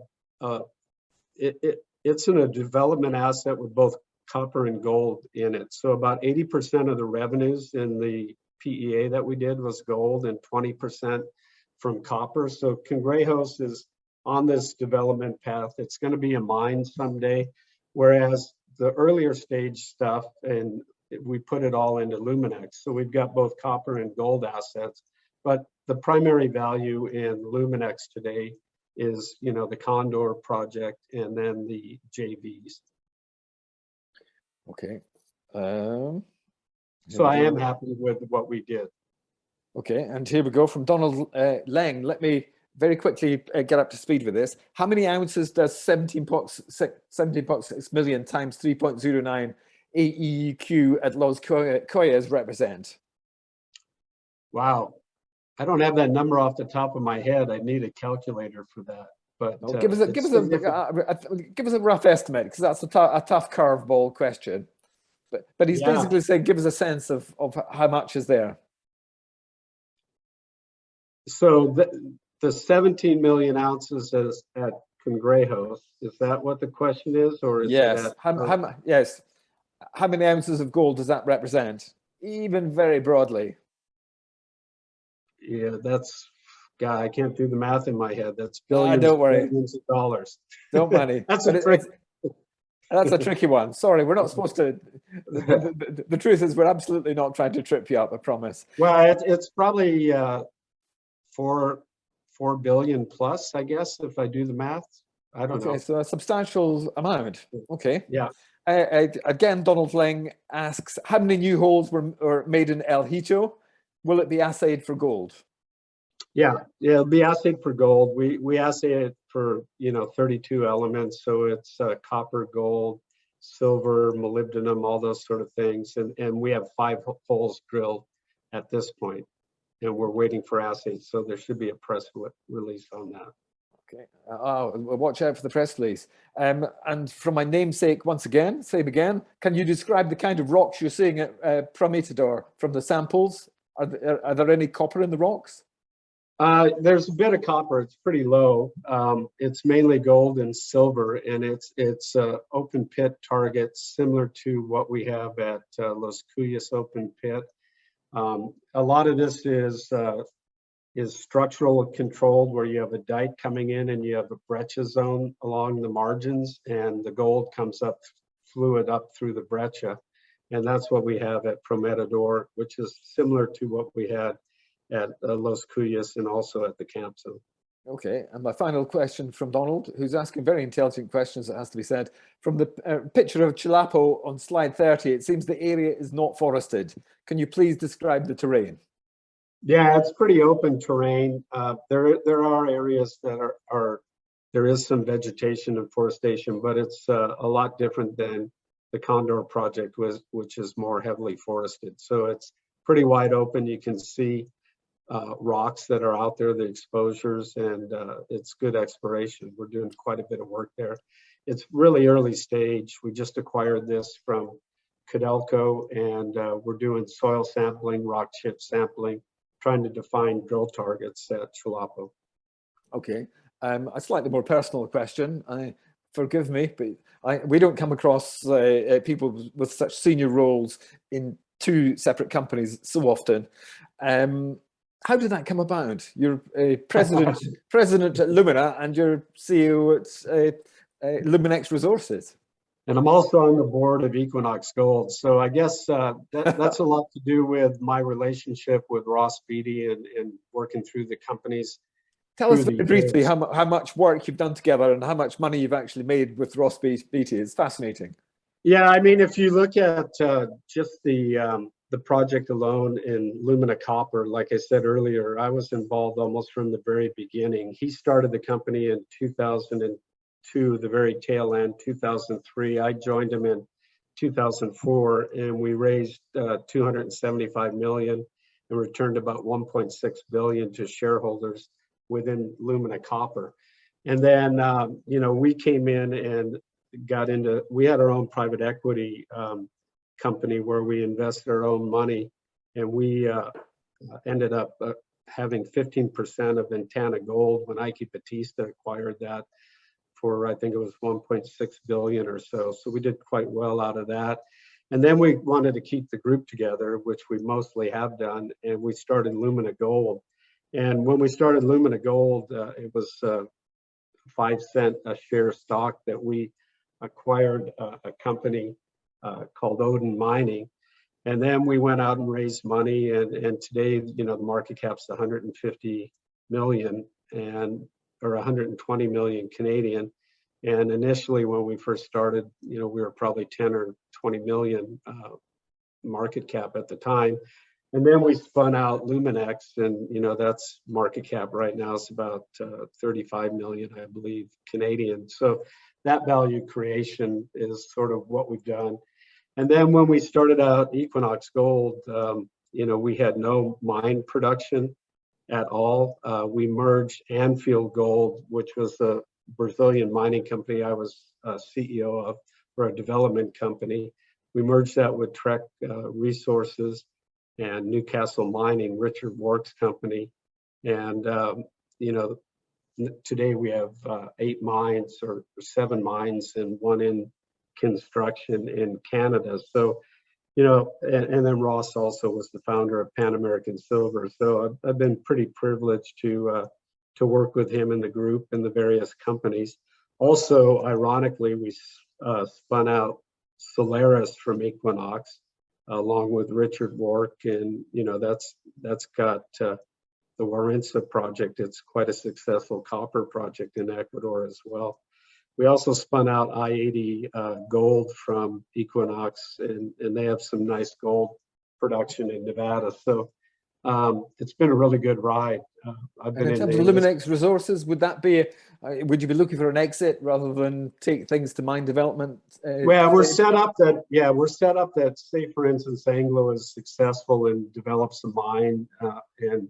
it's in a development asset with both copper and gold in it. So about 80% of the revenues in the PEA that we did was gold, and 20% from copper. So Cangrejos is on this development path. It's going to be a mine someday, whereas the earlier stage stuff, and we put it all into Luminex. So we've got both copper and gold assets, but the primary value in Luminex today is, the Condor project and then the JVs. Okay. So I am happy with what we did. Okay, and here we go from Donald Lang. Let me very quickly get up to speed with this. How many ounces does 17.6 million times 3.09 AEQ at Los Coyas represent? Wow. I don't have that number off the top of my head. I need a calculator for that. But give us a rough estimate, because that's a tough curveball question. But he's basically saying, give us a sense of how much is there. So the 17 million ounces at Cangrejos, is that what the question is, or is yes? It yes. How many ounces of gold does that represent, even very broadly? Yeah, I can't do the math in my head. That's billions, don't worry. billions of dollars. Don't money. That's a tricky one. Sorry, we're not supposed to. The truth is, we're absolutely not trying to trip you up. I promise. Well, it's probably 4 billion plus, I guess, if I do the math. I don't know. Okay, so a substantial amount. Okay. Yeah. Again, Donald Ling asks, how many new holes were made in El Hito? Will it be assayed for gold? Yeah, it'll be assayed for gold. We assay it for 32 elements, so it's copper, gold, silver, molybdenum, all those sort of things, and we have 5 holes drilled at this point, and we're waiting for assays. So there should be a press release on that. Okay, watch out for the press release. And from my namesake, once again, same again, can you describe the kind of rocks you're seeing at Prometador from the samples? Are there any copper in the rocks? There's a bit of copper. It's pretty low. It's mainly gold and silver, and it's open pit targets similar to what we have at Los Cuyes open pit. A lot of this is structural controlled, where you have a dike coming in and you have a breccia zone along the margins, and the gold comes up fluid up through the breccia, and that's what we have at Prometador, which is similar to what we had at Los Cuyes and also at the camp zone. Okay, and my final question from Donald, who's asking very intelligent questions, it has to be said. From the picture of Chilapo on slide 30, it seems the area is not forested. Can you please describe the terrain? Yeah, it's pretty open terrain. There are areas that there is some vegetation and forestation, but it's a lot different than the Condor project, which is more heavily forested. So it's pretty wide open. You can see rocks that are out there, the exposures, and it's good exploration. We're doing quite a bit of work there. It's really early stage. We just acquired this from Codelco, and we're doing soil sampling, rock chip sampling, trying to define drill targets at Chilapo. Okay, a slightly more personal question. Forgive me, but we don't come across people with such senior roles in 2 separate companies so often. How did that come about? You're a president at Lumina, and you're CEO at Luminex Resources. And I'm also on the board of Equinox Gold. So I guess that's a lot to do with my relationship with Ross Beatty and working through the companies. Tell us very briefly how much work you've done together and how much money you've actually made with Ross Beatty. It's fascinating. Yeah, I mean, if you look at just the project alone in Lumina Copper, like I said earlier, I was involved almost from the very beginning. He started the company in 2002, the very tail end, 2003. I joined him in 2004, and we raised 275 million and returned about 1.6 billion to shareholders within Lumina Copper. And then, we came in and we had our own private equity company where we invested our own money, and we ended up having 15% of Ventana Gold when Ike Batista acquired that for, I think it was 1.6 billion or so. So we did quite well out of that. And then we wanted to keep the group together, which we mostly have done, and we started Lumina Gold. And when we started Lumina Gold, it was 5 cent a share stock that we acquired a company called Odin Mining. And then we went out and raised money, and today, the market cap's 150 million or 120 million Canadian. And initially, when we first started, we were probably 10 or 20 million market cap at the time. And then we spun out Luminex, and that's market cap right now is about 35 million, I believe, Canadian. So that value creation is sort of what we've done. And then when we started out Equinox Gold, we had no mine production at all. We merged Anfield Gold, which was a Brazilian mining company I was CEO of, for a development company. We merged that with Trek Resources and Newcastle Mining, Richard Wark's company. And, today we have 8 mines or 7 mines and 1 in construction in Canada. So, and then Ross also was the founder of Pan American Silver. So I've been pretty privileged to work with him in the group and the various companies. Also, ironically, we spun out Solaris from Equinox along with Richard Wark, and that's got the Warintza project. It's quite a successful copper project in Ecuador as well. We also spun out I-80 gold from Equinox, and they have some nice gold production in Nevada. So it's been a really good ride. I've been in terms of Luminex resources, would that be, would you be looking for an exit rather than take things to mine development? Well, we're set up that, say, for instance, Anglo is successful and develops a mine and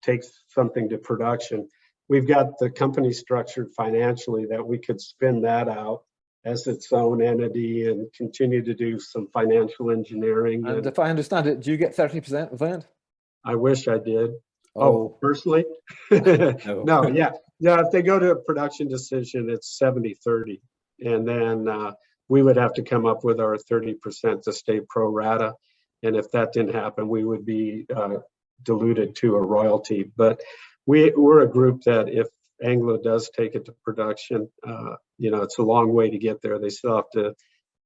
takes something to production. We've got the company structured financially that we could spin that out as its own entity and continue to do some financial engineering. And if I understand it, do you get 30% of that? I wish I did. Oh, personally? No, yeah. If they go to a production decision, it's 70-30. And then we would have to come up with our 30% to stay pro rata. And if that didn't happen, we would be diluted to a royalty. But we're a group that if Anglo does take it to production, it's a long way to get there. They still have to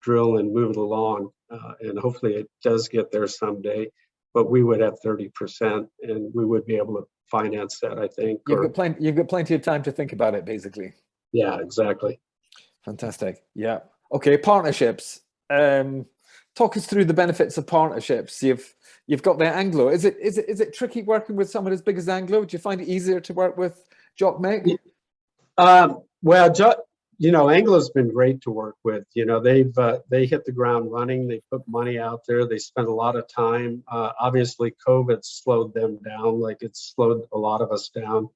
drill and move it along. And hopefully it does get there someday. But we would have 30% and we would be able to finance that, I think. You've got plenty of time to think about it, basically. Yeah, exactly. Fantastic. Yeah. Okay, partnerships. Talk us through the benefits of partnerships. You've got the Anglo. Is it tricky working with someone as big as Anglo? Do you find it easier to work with Jokmek? Anglo's been great to work with. They hit the ground running. They put money out there. They spent a lot of time. Obviously, COVID slowed them down, like it's slowed a lot of us down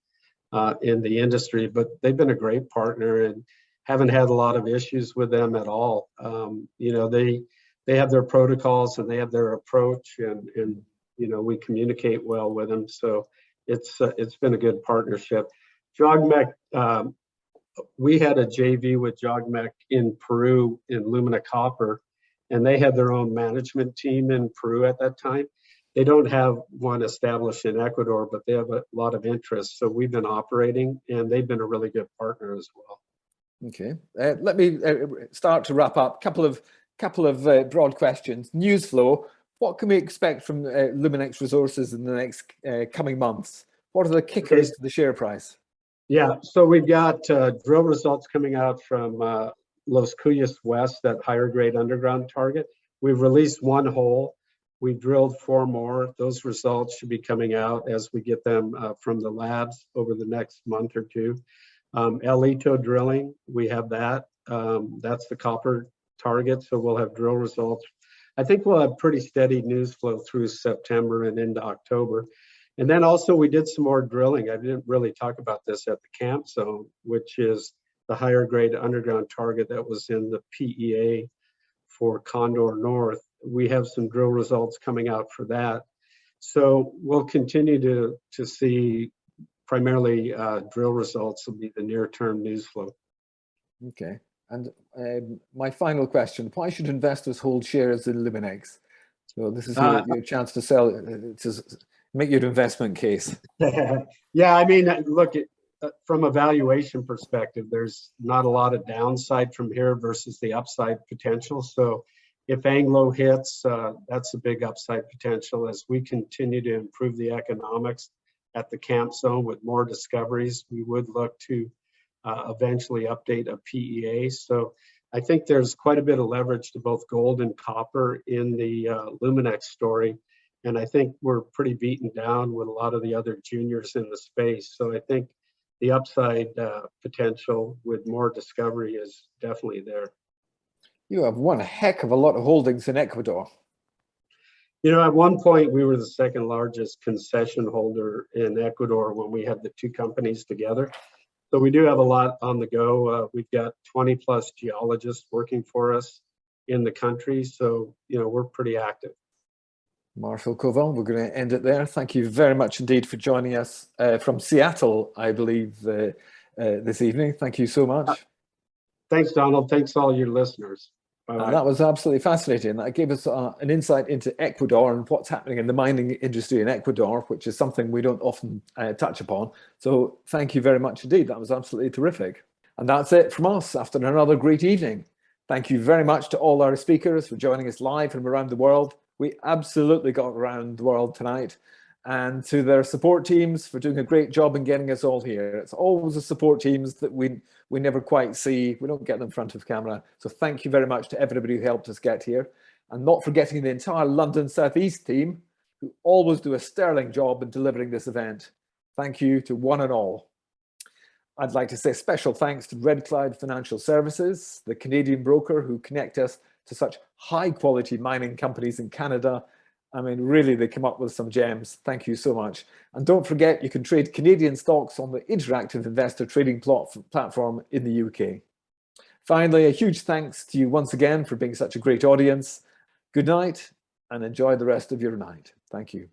in the industry. But they've been a great partner and haven't had a lot of issues with them at all. They have their protocols and they have their approach, and we communicate well with them. So it's been a good partnership. Jokmek. We had a JV with Jokmek in Peru in Lumina Copper, and they had their own management team in Peru at that time. They don't have one established in Ecuador, but they have a lot of interest. So we've been operating, and they've been a really good partner as well. Okay, let me start to wrap up. Couple of broad questions. News flow. What can we expect from Luminex Resources in the next coming months? What are the kickers to the share price? Yeah, so we've got drill results coming out from Los Cuyes West, that higher grade underground target. We've released one hole. We've drilled 4 more. Those results should be coming out as we get them from the labs over the next month or two. El Hito drilling, we have that. That's the copper target, so we'll have drill results. I think we'll have pretty steady news flow through September and into October. And then also we did some more drilling. I didn't really talk about this at the camp zone, which is the higher grade underground target that was in the PEA for Condor North. We have some drill results coming out for that. So we'll continue to see primarily drill results will be the near-term news flow. Okay. And my final question, why should investors hold shares in Luminex? So this is your chance to sell, to make your investment case. Yeah, I mean, look, from a valuation perspective, there's not a lot of downside from here versus the upside potential. So if Anglo hits, that's a big upside potential as we continue to improve the economics at the camp zone with more discoveries. We would look to eventually update a PEA. So I think there's quite a bit of leverage to both gold and copper in the Luminex story. And I think we're pretty beaten down with a lot of the other juniors in the space. So I think the upside potential with more discovery is definitely there. You have one heck of a lot of holdings in Ecuador. At one point, we were the second largest concession holder in Ecuador when we had the 2 companies together. So we do have a lot on the go. We've got 20 plus geologists working for us in the country. So, we're pretty active. Marcel Koval, we're going to end it there. Thank you very much indeed for joining us from Seattle, I believe, this evening. Thank you so much. Thanks, Donald. Thanks all your listeners. That was absolutely fascinating. That gave us an insight into Ecuador and what's happening in the mining industry in Ecuador, which is something we don't often touch upon. So thank you very much indeed. That was absolutely terrific. And that's it from us after another great evening. Thank you very much to all our speakers for joining us live from around the world. We absolutely got around the world tonight. and to their support teams for doing a great job in getting us all here. It's always the support teams that we never quite see. We don't get them in front of camera. So thank you very much to everybody who helped us get here. And not forgetting the entire London South East team, who always do a sterling job in delivering this event. Thank you to one and all. I'd like to say special thanks to Red Cloud Financial Services, the Canadian broker who connect us to such high quality mining companies in Canada. I mean, really, they come up with some gems. Thank you so much. And don't forget, you can trade Canadian stocks on the Interactive Investor Trading platform in the UK. Finally, a huge thanks to you once again for being such a great audience. Good night and enjoy the rest of your night. Thank you.